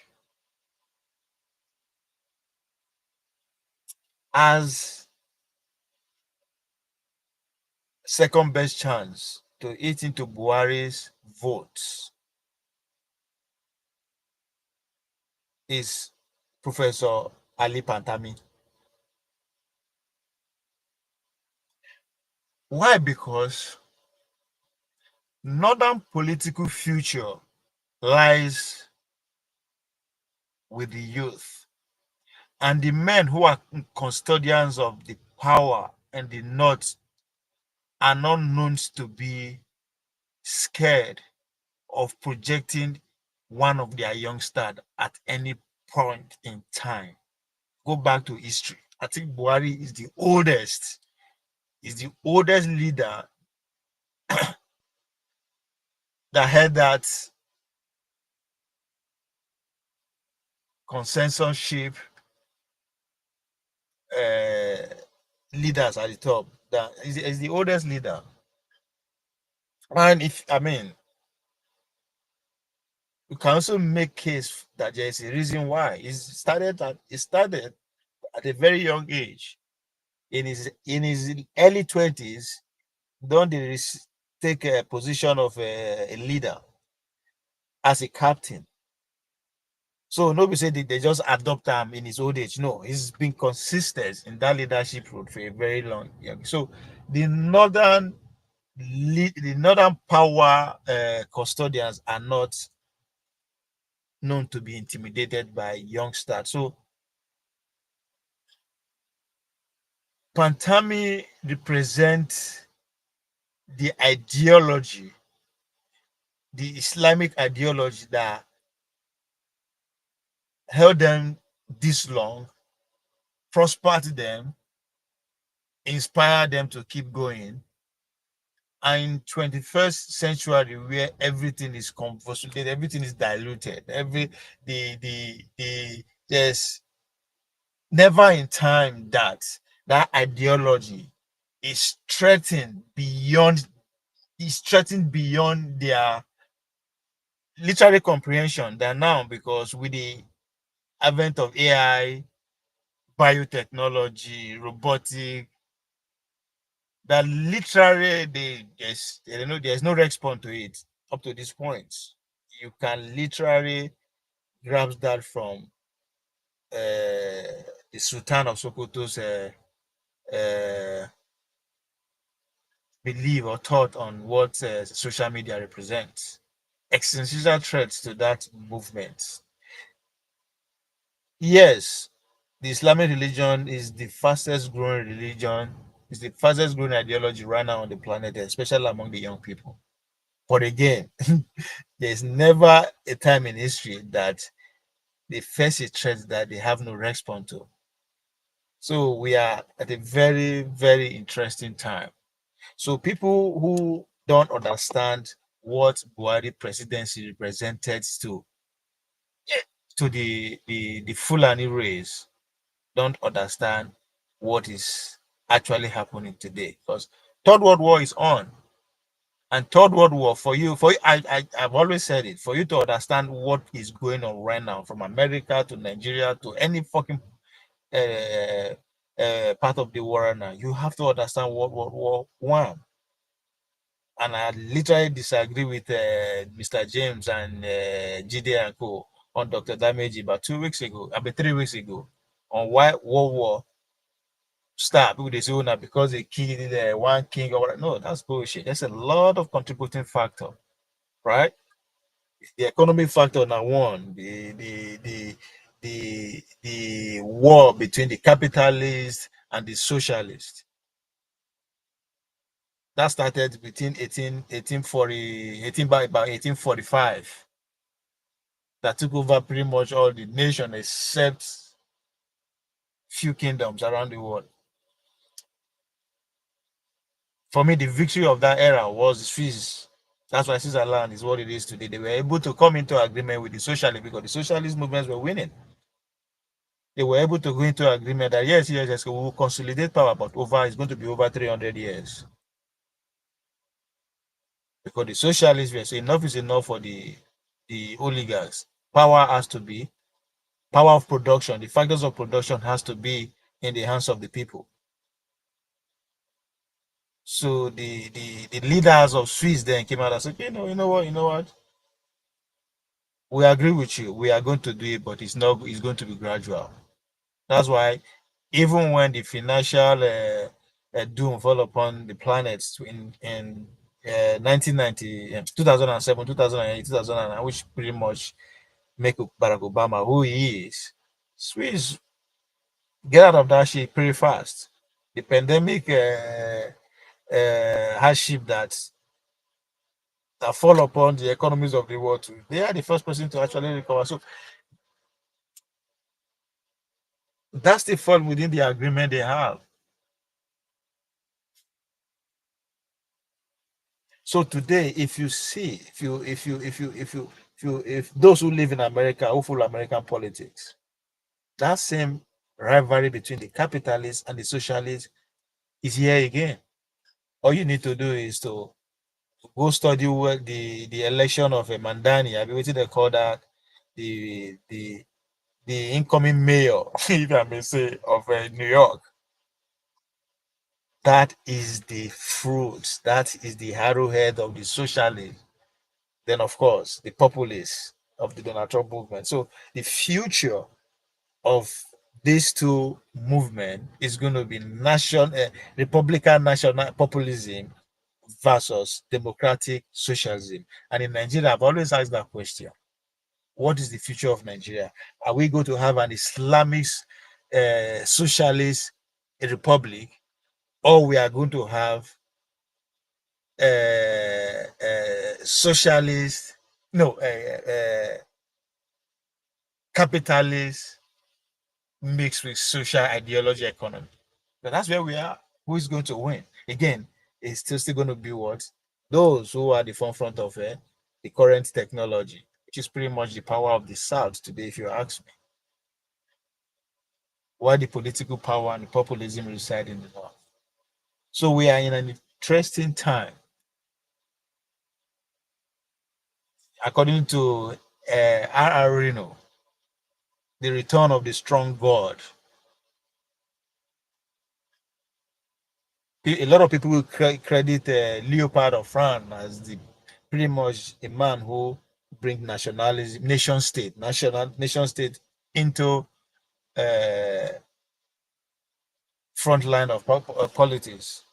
has second best chance to eat into Buhari's votes is Professor Ali Pantami. Why? Because northern political future lies with the youth. And the men who are custodians of the power and the North are not known to be scared of projecting one of their youngsters at any point in time. Go back to history. I think Buhari is the oldest leader that had that consensorship leaders at the top. That is the oldest leader. And if I mean, you can also make case that there is a reason why it started at a very young age. In his early 20s, don't they take a position of a leader as a captain. So nobody said they just adopt him in his old age. No, he's been consistent in that leadership role for a very long time. So the northern power custodians are not known to be intimidated by youngsters. So Pantami represents the ideology, the Islamic ideology that held them this long, prospered them, inspired them to keep going. And in 21st century, where everything is convoluted, everything is diluted, there's never in time that ideology is threatened beyond their literary comprehension than now, because with the advent of AI, biotechnology, robotic, that literally there's no response to it up to this point. You can literally grab that from the Sultan of Sokoto's belief or thought on what social media represents. Existential threats to that movement. Yes, the Islamic religion is the fastest growing religion, is the fastest growing ideology right now on the planet, especially among the young people. But again, there's never a time in history that they face a threat that they have no response to. So we are at a very, very interesting time. So people who don't understand what Buhari presidency represented to the Fulani race don't understand what is actually happening today. Because Third World War is on. And Third World War, I've always said it, for you to understand what is going on right now, from America to Nigeria to any fucking part of the world now, you have to understand World War One. And I literally disagree with Mr. James and Jide and Co. on Dr. Damage about 3 weeks ago, on why World War start. People they say, oh, now because they killed one king or whatever. No, that's bullshit. There's a lot of contributing factor, right? The economic factor now one, the war between the capitalists and the socialists. That started between 1840, by about 1845. That took over pretty much all the nation except few kingdoms around the world. For me, the victory of that era was Swiss. That's why Switzerland is what it is today. They were able to come into agreement with the socialists because the socialist movements were winning. They were able to go into agreement that yes, we will consolidate power, but it's going to be over 300 years. Because the socialists were saying enough is enough for the oligarchs. Power has to be power of production. The factors of production has to be in the hands of the people. So the leaders of Swiss then came out and said, you know what? We agree with you. We are going to do it, but it's going to be gradual. That's why even when the financial doom fell upon the planets in 1990, 2007, 2008, 2009, which pretty much make Barack Obama who he is, Swiss get out of that shit pretty fast. The pandemic hardship that fall upon the economies of the world too. They are the first person to actually recover. So that's the fall within the agreement they have. So today, if you see, if those who live in America who follow American politics, that same rivalry between the capitalists and the socialists is here again. All you need to do is to go study what the election of a Mandani. I've been waiting to call that the the the incoming mayor, if I may say, of New York. That is the fruit. That is the arrowhead of the socialist. Then, of course, the populists of the Donald Trump movement. So the future of these two movements is going to be Republican national populism versus democratic socialism. And in Nigeria, I've always asked that question: what is the future of Nigeria? Are we going to have an Islamic socialist republic, or we are going to have socialist, no, capitalist mixed with social ideology economy? But that's where we are. Who is going to win? Again, it's still going to be what? Those who are the forefront of the current technology, which is pretty much the power of the South today, if you ask me. Why the political power and the populism reside in the North. So we are in an interesting time. According to R. Reno, the return of the strong God. A lot of people will credit Leopard of France as the pretty much a man who bring nationalism, nation state into uh, front line of politics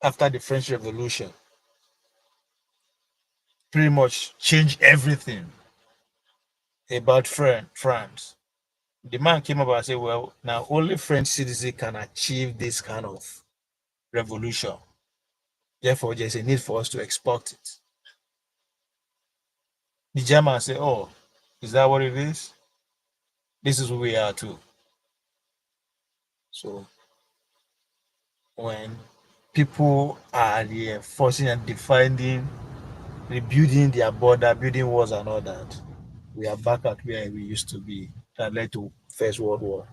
after the French Revolution. Pretty much changed everything about France. The man came up and said, well, now only French citizens can achieve this kind of revolution. Therefore, there's a need for us to export it. The German said, oh, is that what it is? This is who we are too. So when people are reinforcing and defining, rebuilding their border, building walls and all that, we are back at where we used to be. That led to First World War.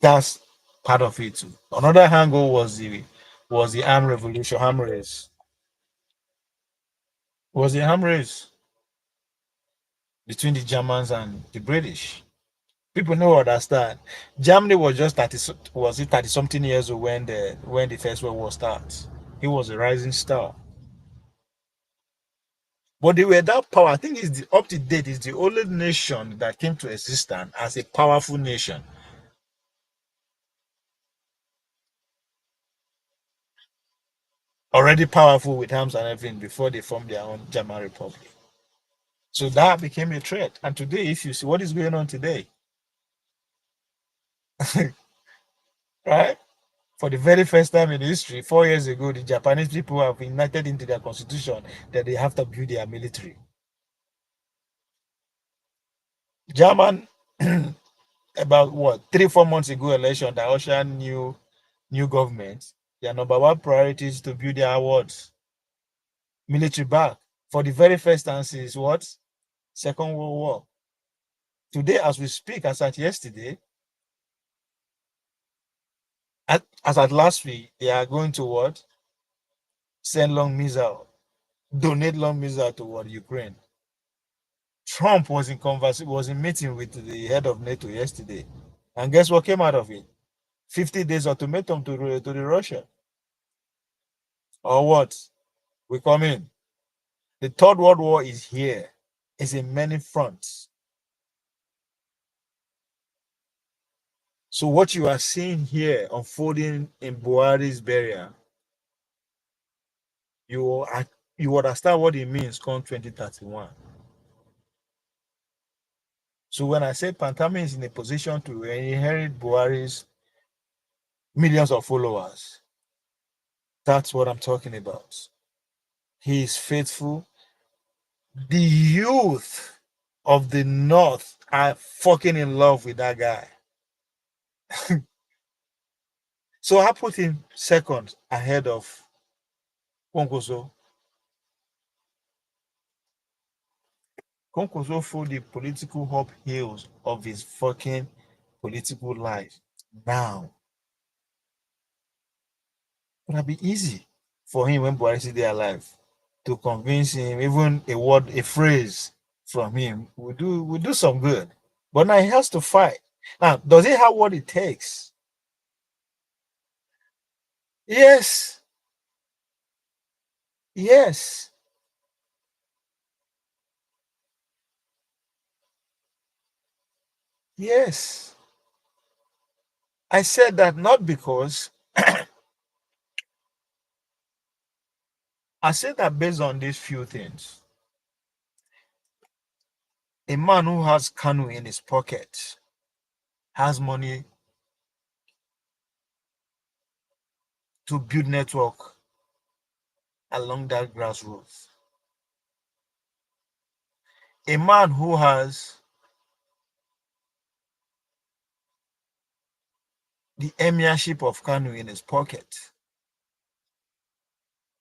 That's part of it too. Another angle was the armed revolution, arm race. Was the arm race between the Germans and the British. People know understand. Germany was just 30 something years old when the First World War starts. He was a rising star. But they were that power. I think it's up to date is the only nation that came to existence as a powerful nation. Already powerful with arms and everything before they formed their own German Republic. So that became a threat. And today, if you see what is going on today, right? For the very first time in history, 4 years ago, the Japanese people have enacted into their constitution that they have to build their military. German, about what 3-4 months ago, election that ushered new government. Their number one priority is to build their wards, military back. For the very first time since what? Second World War. Today, as we speak, as at yesterday, as at last week, they are going to what? Send long missile, donate long missile to what? Ukraine. Trump was in meeting with the head of NATO yesterday, and guess what came out of it? 50 days ultimatum to the Russia. Or what? We come in. The Third World War is here. It's in many fronts. So what you are seeing here unfolding in Buhari's burial, you understand what it means come 2031. So when I say Pantami is in a position to inherit Buhari's millions of followers, that's what I'm talking about. He is faithful. The youth of the North are fucking in love with that guy. So I put him second ahead of Konkoso. Konkoso for the political uphills of his fucking political life. Now, it would be easy for him when Buhari is there alive to convince him, even a word, a phrase from him will do some good. But now he has to fight. Now, does he have what it takes? Yes. Yes. Yes. I said that not because I said that based on these few things. A man who has Kanu in his pocket has money to build network along that grassroots. A man who has the emirship of Kanu in his pocket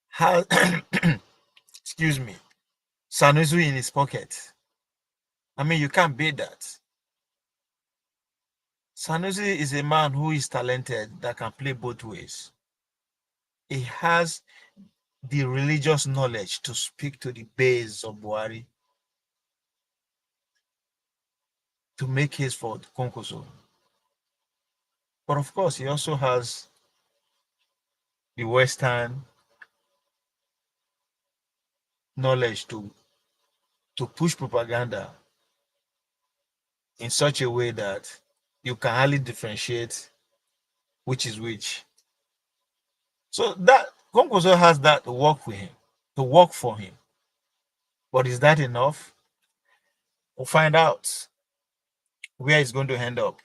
has, excuse me, Sanusi in his pocket. I mean, you can't beat that. Sanusi is a man who is talented that can play both ways. He has the religious knowledge to speak to the base of Buhari to make case for Konkoso. But of course, he also has the Western knowledge to push propaganda in such a way that you can hardly differentiate which is which. So that Konkoso has that to work with him, to work for him. But is that enough? We'll find out where it's going to end up.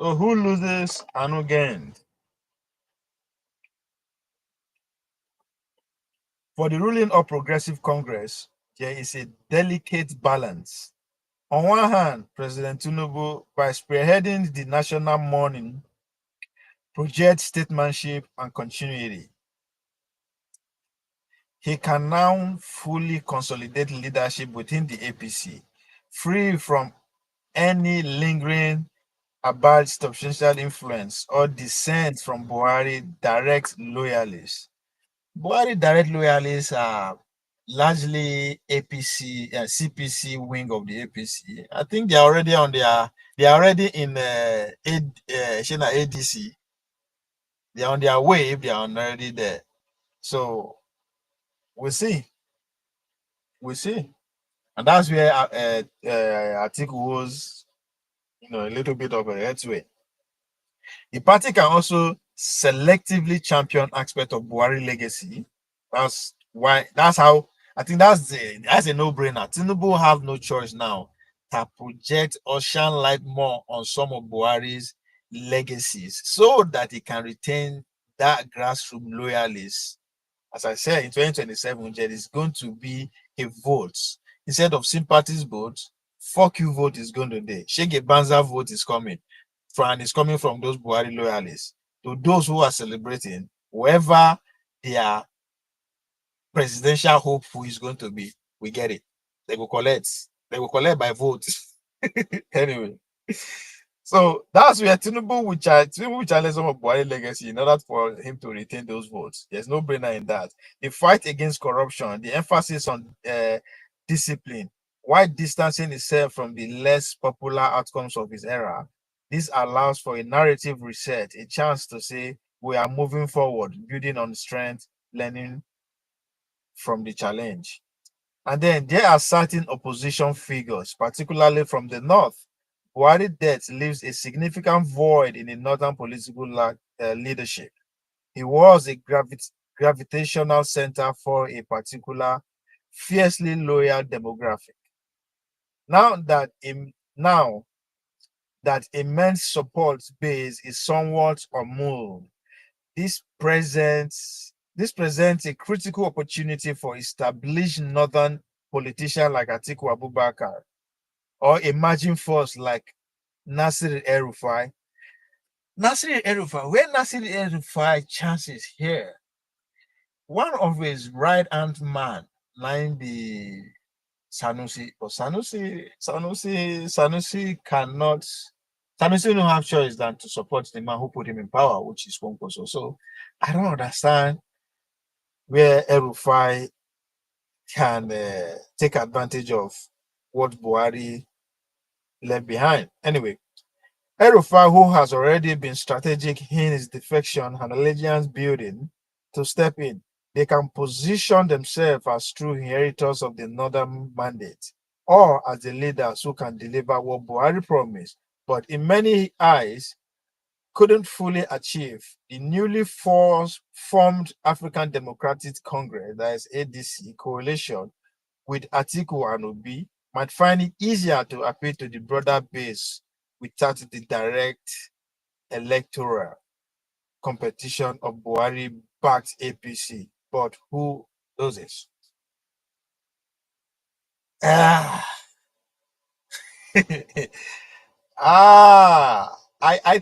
So who loses and who gains? For the ruling of Progressive Congress, there is a delicate balance. On one hand, President Tinubu, by spearheading the national mourning, projects statesmanship and continuity. He can now fully consolidate leadership within the APC, free from any lingering about substantial influence or dissent from Buhari direct loyalists. Buhari direct loyalists are largely APC, CPC wing of the APC. I think they are already in ADC. They are on their way if they are already there. So we'll see. We'll see. And that's where Atiku was, a little bit of a headway. The party can also selectively champion aspect of Buhari legacy. That's how I think that's a no-brainer. Tinubu have no choice now to project or shine light more on some of Buhari's legacies so that he can retain that grassroots loyalists. As I said, in 2027, there is going to be a vote. Instead of sympathies vote, fuck you vote is going to be. Shege Banza vote is coming. And it's coming from those Buhari loyalists. To those who are celebrating, whoever their presidential hopeful is going to be, we get it. They will collect. They will collect by vote. Anyway. So that's where Tinubu will challenge some of Buhari legacy in order for him to retain those votes. There's no brainer in that. The fight against corruption, the emphasis on discipline, while distancing itself from the less popular outcomes of his era, this allows for a narrative reset, a chance to say we are moving forward, building on strength, learning from the challenge. And then there are certain opposition figures, particularly from the north. Buhari death leaves a significant void in the northern political leadership. He was a gravitational center for a particular fiercely loyal demographic. Now that immense support base is somewhat unmoved, this presents a critical opportunity for established northern politicians like Atiku Abubakar or emerging force like Nasir El-Rufai. Nasir El-Rufai, where Nasir El-Rufai chances here, one of his right-hand man, lying the Sanusi, but Sanusi don't have choice than to support the man who put him in power, which is Kwankwaso. So I don't understand where El-Rufai can take advantage of what Buhari left behind. Anyway, El-Rufai, who has already been strategic in his defection and allegiance building, to step in, they can position themselves as true inheritors of the northern mandate or as the leaders who can deliver what Buhari promised, but in many eyes couldn't fully achieve. The newly formed African Democratic Congress, that is ADC, coalition with Atiku and Obi might find it easier to appeal to the broader base without the direct electoral competition of Buhari-backed APC. But who knows this? I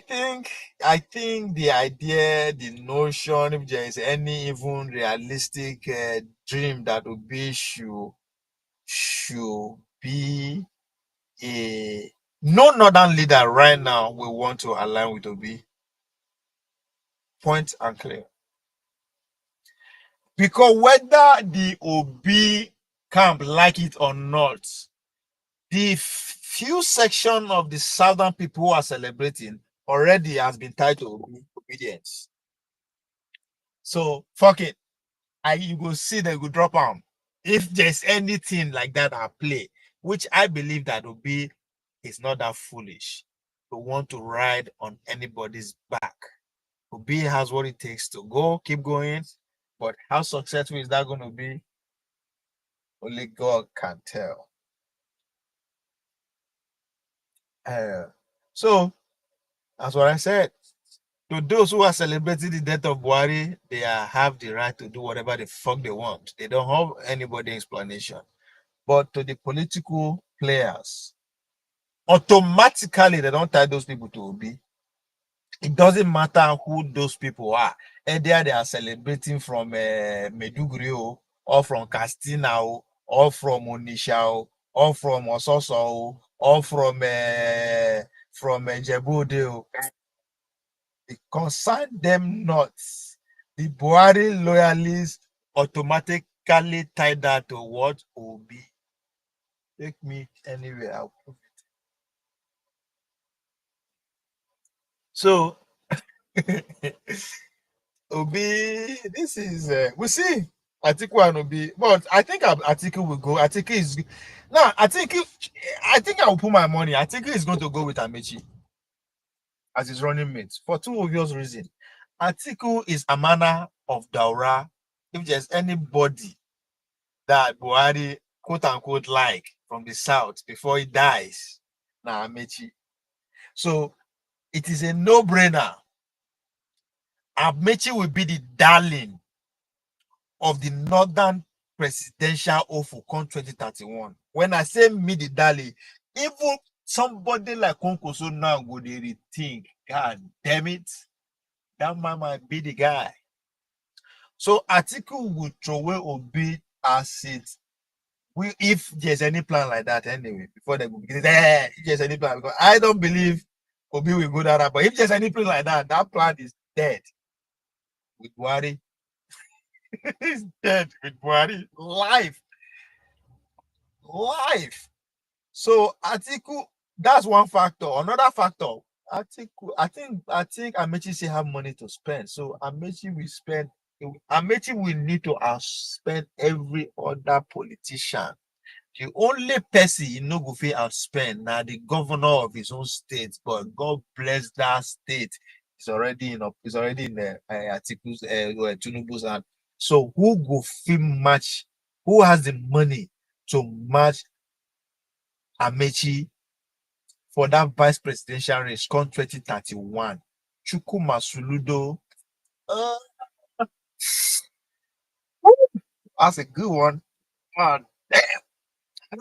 think the idea, the notion, if there is any even realistic dream that Obi should be no northern leader right now will want to align with Obi. Point and clear. Because whether the Obi camp like it or not, the few section of the southern people who are celebrating already has been tied to obedience. So fuck it. You go see they go drop on. If there's anything like that at play, which I believe that Obi is not that foolish to want to ride on anybody's back. Obi has what it takes to keep going, but how successful is that going to be? Only God can tell. So, that's what I said. To those who are celebrating the death of Buhari, they have the right to do whatever the fuck they want. They don't have anybody's explanation. But to the political players, automatically they don't tie those people to Obi. It doesn't matter who those people are. Either they are celebrating from Meduguri or from Castina or from Onisha or from Ososo or from Jebude. It concern them not. The Buhari loyalists automatically tie that to what Obi. Take me anywhere. I'll prove it. So Obi, this is we see. Atiku and Obi, but I think Atiku will go. Atiku is now. I think I will put my money. Atiku is going to go with Amechi as his running mate for two obvious reasons. Atiku is a manner of Daura. If there's anybody that Buhari quote unquote like from the south before he dies, now Amechi. So it is a no-brainer. Amechi will be the darling of the northern presidential Ofukon 2031. When I say me the darling, even somebody like Konkoso now would rethink. God damn it, that man might be the guy. So Atiku will throw away Obi as it. If there's any plan like that anyway, before they go, if there's any plan, because I don't believe Obi will go that route. But if there's any plan like that, that plan is dead with Buhari. He's dead with Buhari. Life. So Atiku, that's one factor. Another factor, Atiku, I think Amechi still have money to spend. So Amechi will need to outspend every other politician. The only person he no go fit outspend now the governor of his own state, but God bless that state. It's already in Atiku's Tinubu's hand. So who go fit match? Who has the money to match Amechi for that vice presidential race come 2031? Chuku Masuludo. That's a good one. Man, damn. I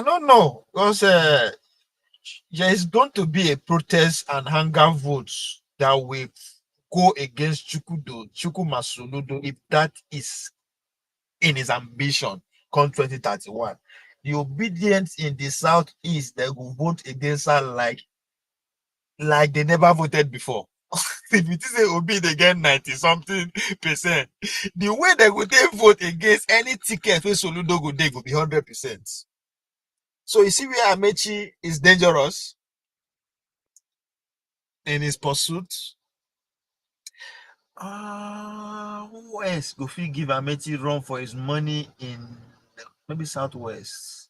don't know. Because there is going to be a protest and hunger votes that will go against Chuku Masuludo if that is in his ambition come 2031. The obedience in the southeast, they will vote against her like they never voted before. If it is a Obi, they get 90-something%. The way they would vote against any ticket where Soludo go they will be 100%. So you see where Amechi is dangerous in his pursuit. Who else go fit give Amechi run for his money in maybe Southwest?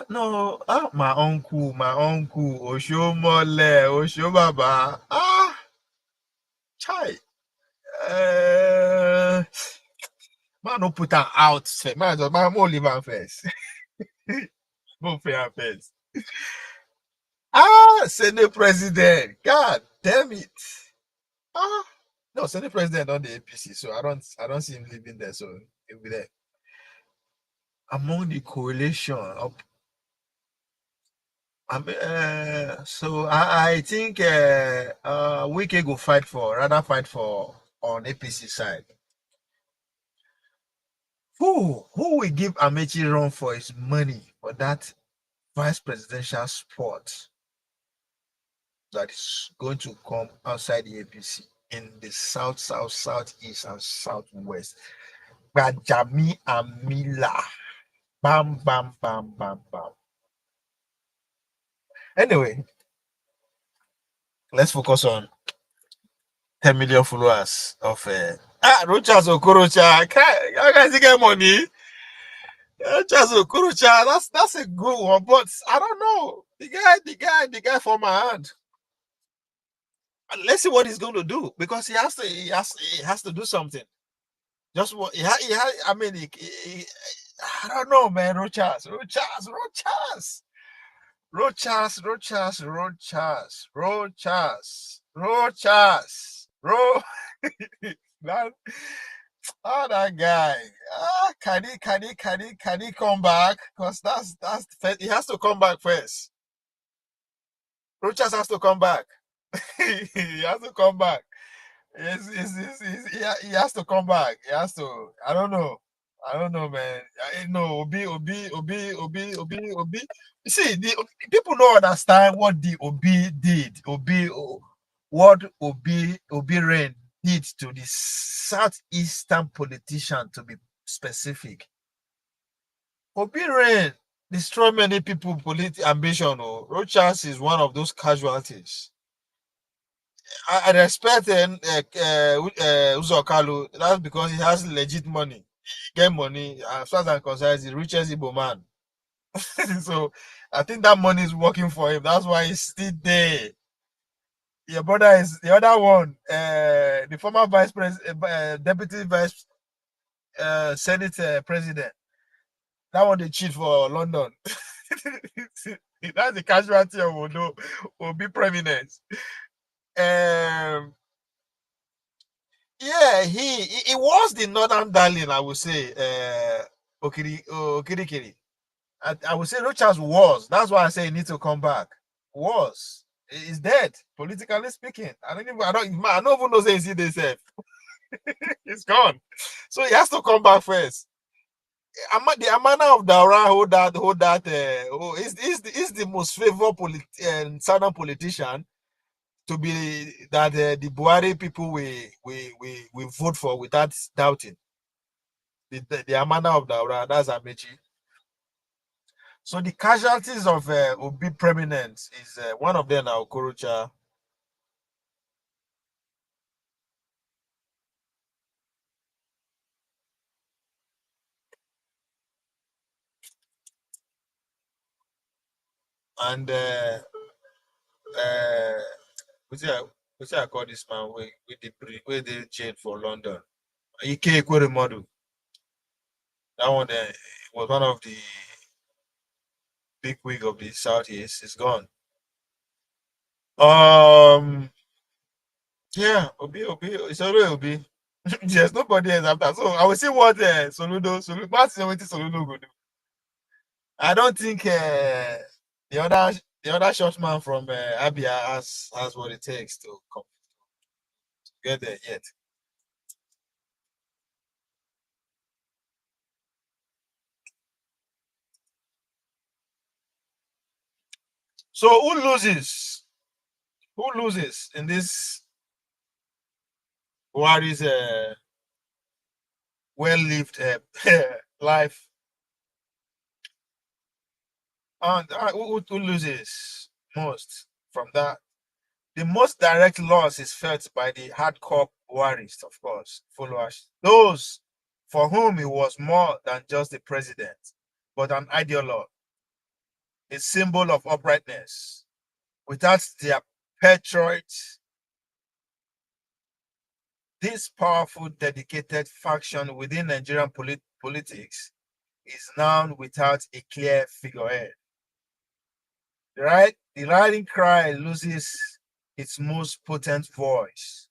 No. My uncle, Oshomole, Oshobaba. Chai. Man, no put her out. Man, more leave her first. More fair first. Senate president. God damn it. No, Senate president on the APC, so I don't see him living there, so he'll be there. Among the coalition of so I think Wike go fight for on APC side. Who will give Amechi run for his money for that vice presidential spot that is going to come outside the APC in the south, southeast, and southwest? Bajami Amila. Bam, bam, bam, bam, bam. Anyway, let's focus on 10 million followers of Rochas Okorocha. I can't get money. Rochas Okorocha, that's a good one, but I don't know. The guy for my hand. Let's see what he's going to do, because he has to do something. Just what I mean, I don't know, man. Rochas. That guy. Can he come back? Because that's he has to come back first. Rochas has to come back. He has to come back. He has to come back. He has to. I don't know, man. Obi. You see, the people don't understand what the Obi did. What Obi Rain did to the southeastern politician, to be specific. Obi Rain destroyed many people political ambition. Rochas is one of those casualties. I respect Uzo Kalu. That's because he has legit money. He get money. As far as I'm concerned, he's the richest Igbo man. So I think that money is working for him. That's why he's still there. Your brother is the other one. The former vice president, deputy vice senate president. That one they cheat for London. That's the casualty of Odo will be prominence. Yeah, he was the northern darling, I would say. Okirikiri. I would say Rochas was. That's why I say he needs to come back. Was. He's dead, politically speaking. I don't even know say he this. He's gone. So he has to come back first. The Amana of Daura is the most favored southern politician to be that the Buhari people we vote for without doubting. The Amana of Daura, that's Amechi. So the casualties of Obi prominence is one of them now Okorocha. And what's I call this man with the chain for London? Ike Ekweremadu. That one was one of the big wig of the Southeast. Is gone. Yeah, Obi, it's always Obi. Yes, nobody else after. So I will see what Soludo go do. I don't think the other short man from Abia has what it takes to come to get there yet. So who loses? Who loses in this Buhari's well-lived life? And who loses most from that? The most direct loss is felt by the hardcore Buharists, of course, followers. Those for whom he was more than just a president, but an ideologue, a symbol of uprightness. Without their patriots, this powerful, dedicated faction within Nigerian politics is now without a clear figurehead. The rallying cry loses its most potent voice.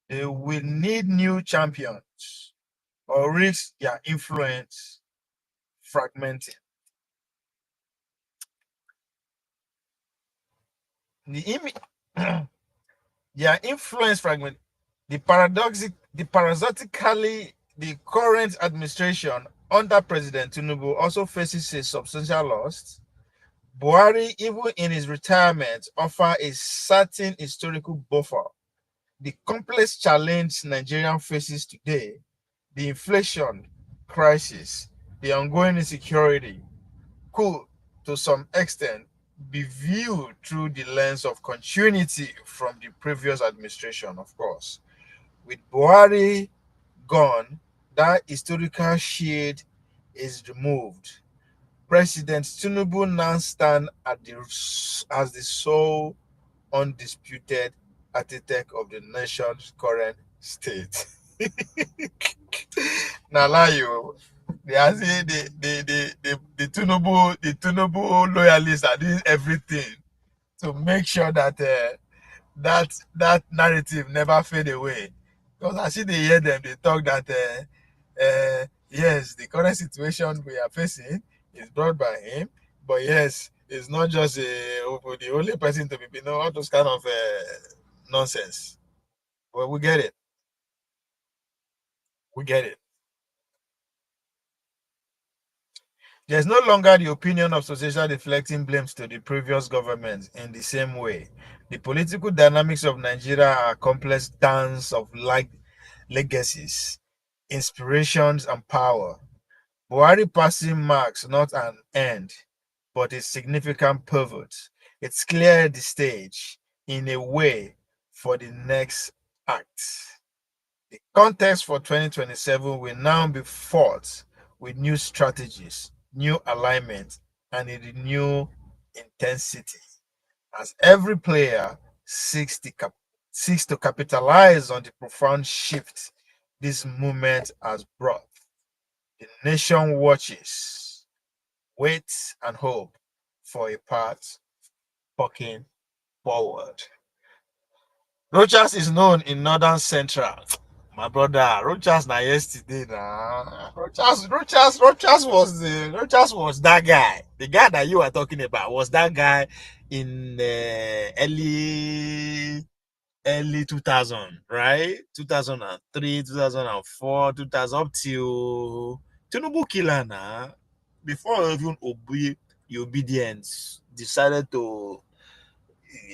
They will need new champions or risk their influence fragmenting. Their influence fragment. Paradoxically, the current administration under President Tinubu also faces a substantial loss. Buhari, even in his retirement, offers a certain historical buffer. The complex challenge Nigeria faces today, the inflation crisis, the ongoing insecurity, could, to some extent, be viewed through the lens of continuity from the previous administration, of course. With Buhari gone, that historical shade is removed. President Tinubu now stands as the sole undisputed architect of the nation's current state. Now, lie you, they are saying the Tinubu loyalists are doing everything to make sure that that narrative never fade away. Because I see they hear them, they talk that yes, the current situation we are facing is brought by him, but yes, it's not just the only person to be, all those kind of nonsense. Well, we get it. We get it. There's no longer the opinion of association deflecting blames to the previous government in the same way. The political dynamics of Nigeria are a complex dance of legacies, inspirations, and power. Buhari passing marks not an end, but a significant pivot. It's cleared the stage, in a way, for the next act. The context for 2027 will now be fought with new strategies, new alignment, and a new intensity. As every player seeks to capitalize on the profound shift this movement has brought. The nation watches, waits, and hope for a path walking forward. Rochas is known in Northern Central. My brother, Rochas na yesterday na. Rochas was that guy. The guy that you are talking about was that guy in early 2000, right? 2003, 2004, 2000 up till Tinubu killer na. Before even the obedience decided to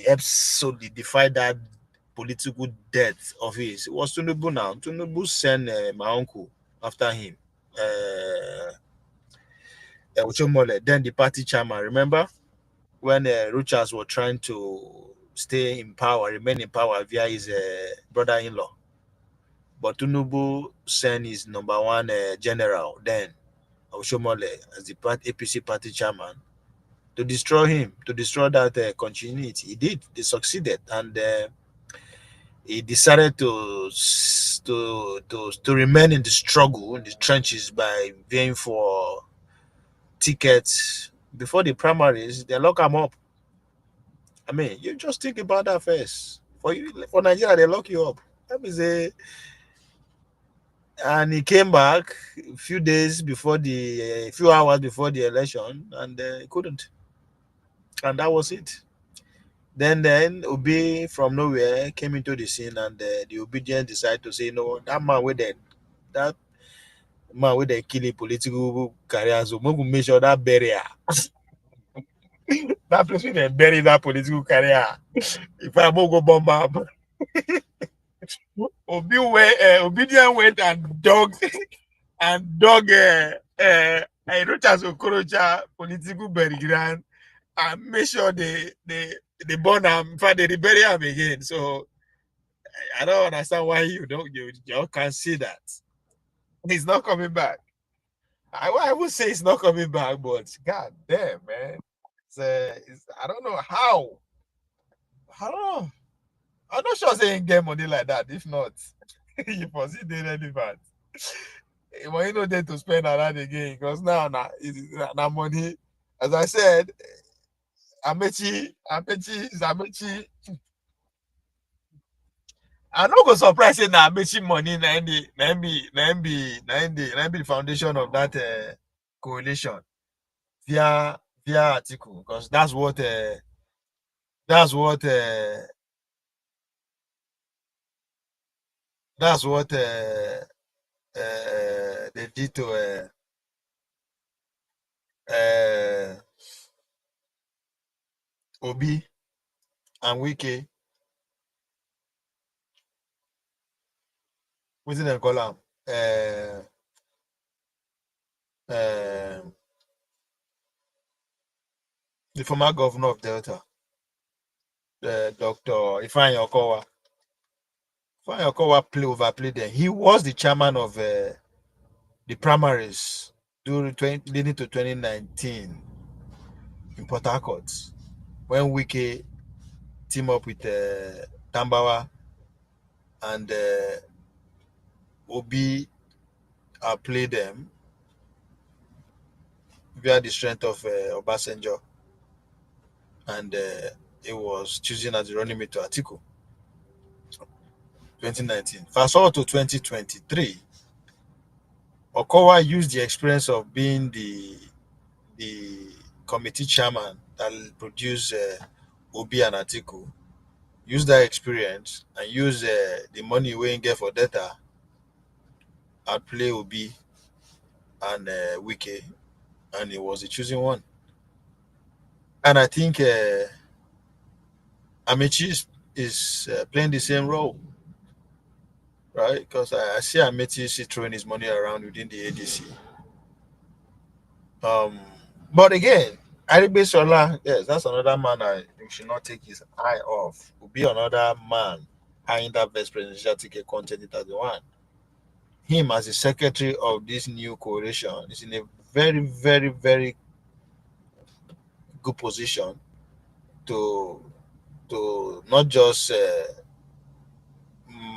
help solidify that political death of his. It was Tinubu now. Tinubu sent my uncle after him. Uchomole, then the party chairman. Remember when Rochas were trying to stay in power, remain in power via his brother-in-law. But Tinubu sent his number one general, then Oshomole, as the APC party chairman, to destroy him, to destroy that continuity. He did. They succeeded, and he decided to remain in the struggle in the trenches by vying for tickets before the primaries. They lock him up. I mean, you just think about that first. For Nigeria, they lock you up. Let me say, and he came back a few hours before the election, and he couldn't, and that was it. Then Obi from nowhere came into the scene, and the obedient decided to say, no, that man with the killing political career, so we make sure that barrier, that place where they bury that political career. If I go bomb up, obedient went and dog Rochas Okorocha political bury ground and make sure they burn him. In fact, they bury him again. So I don't understand why you can't see that. He's not coming back. I would say he's not coming back, but god damn, man. I don't know how. I don't know. I'm not sure saying get money like that. If not, you foresee the relevant. But you know they to spend around again because now money. As I said, Amechi. I no go surprise say na Amechi money na the foundation of that coalition via article, because that's what they did to Obi and Wike. Wetin dem call am? The former governor of Delta, Dr. Ifeanyi Okowa. Ifeanyi Okowa overplayed them. He was the chairman of the primaries leading to 2019 in Port Harcourt when Wike teamed up with Tambawa and Obi played them via the strength of Obasanjo, and it was choosing as the running mate to Atiku. 2019. Fast forward to 2023. Okowa used the experience of being the committee chairman that produced Obi and Atiku. Use that experience and use the money we get for data and play Obi and Wike, and it was the choosing one. And I think Amechi is playing the same role, right? Because I see Amechi throwing his money around within the ADC. But again, Aribe Sola, yes, that's another man I should not take his eye off. Will be another man eyeing that vice presidential ticket come 2031. Him as the secretary of this new coalition is in a very, very, very good position to not just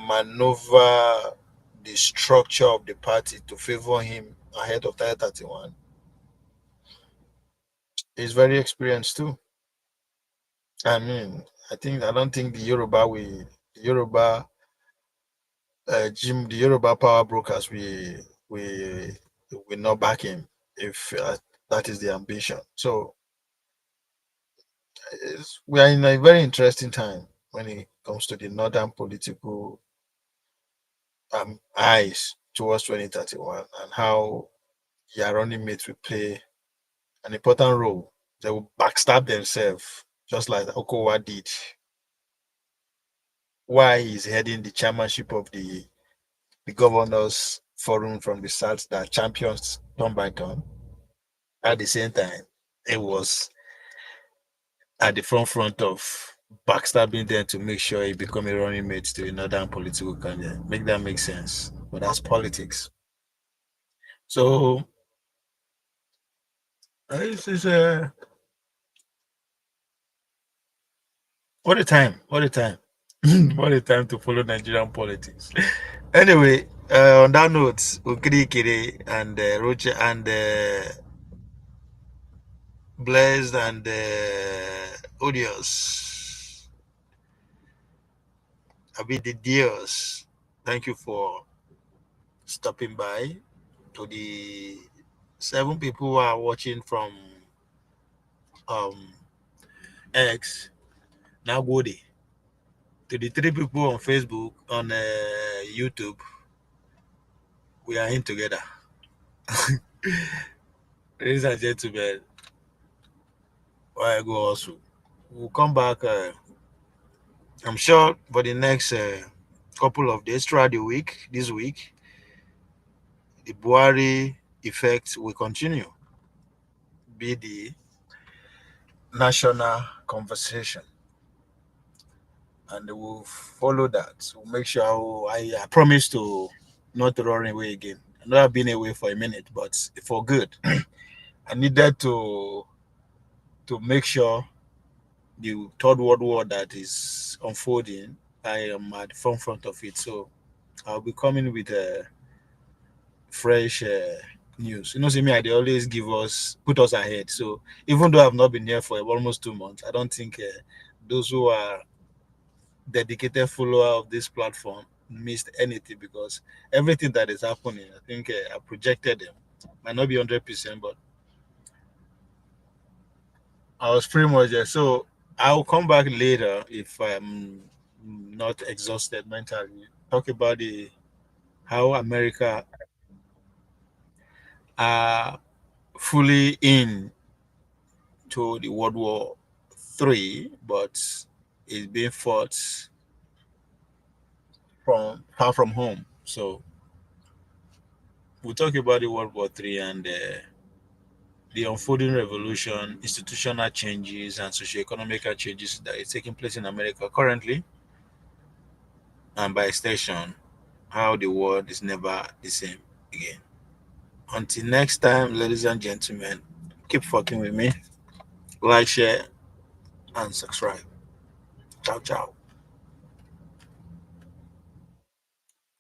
maneuver the structure of the party to favor him ahead of 2031. He's very experienced too. I mean, I don't think the Yoruba the Yoruba power brokers will not back him if that is the ambition. So we are in a very interesting time when it comes to the northern political eyes towards 2031 and how your running mates will play an important role. They will backstab themselves just like Okowa did. Why he's heading the chairmanship of the governors forum from the south that champions turn by turn. At the same time, it was at the front of backstabbing them to make sure he become a running mate to another political candidate. Make that make sense. But that's politics. So this is what a time. What a time. What a time to follow Nigerian politics. Anyway, on that note, Ukiri Kiri and Roche and Blessed and Odious. Abi the Dios. Thank you for stopping by. To the 7 people who are watching from um X, now Nagode. To the 3 people on Facebook, on YouTube, we are in together. Ladies and gentlemen, why I go also. We'll come back. I'm sure for the next couple of days throughout the week, this week, the Buhari effect will continue. Be the national conversation. And we'll follow that. We'll make sure I promise to not run away again. I know I've been away for a minute, but for good. I needed to make sure the third world war that is unfolding, I am at the front of it. So I'll be coming with fresh news. You know, see me, they always put us ahead. So even though I've not been here for almost 2 months, I don't think those who are dedicated follower of this platform missed anything because everything that is happening, I think I projected them. Might not be 100%, but I was pretty much there. So I'll come back later if I'm not exhausted mentally. Talk about how America are fully in to the World War III, but it's being fought from far from home. So we'll talk about the World War III and the unfolding revolution, institutional changes, and socio-economic changes that is taking place in America currently, and by extension, how the world is never the same again. Until next time, ladies and gentlemen, keep fucking with me. Like, share, and subscribe. Ciao, ciao.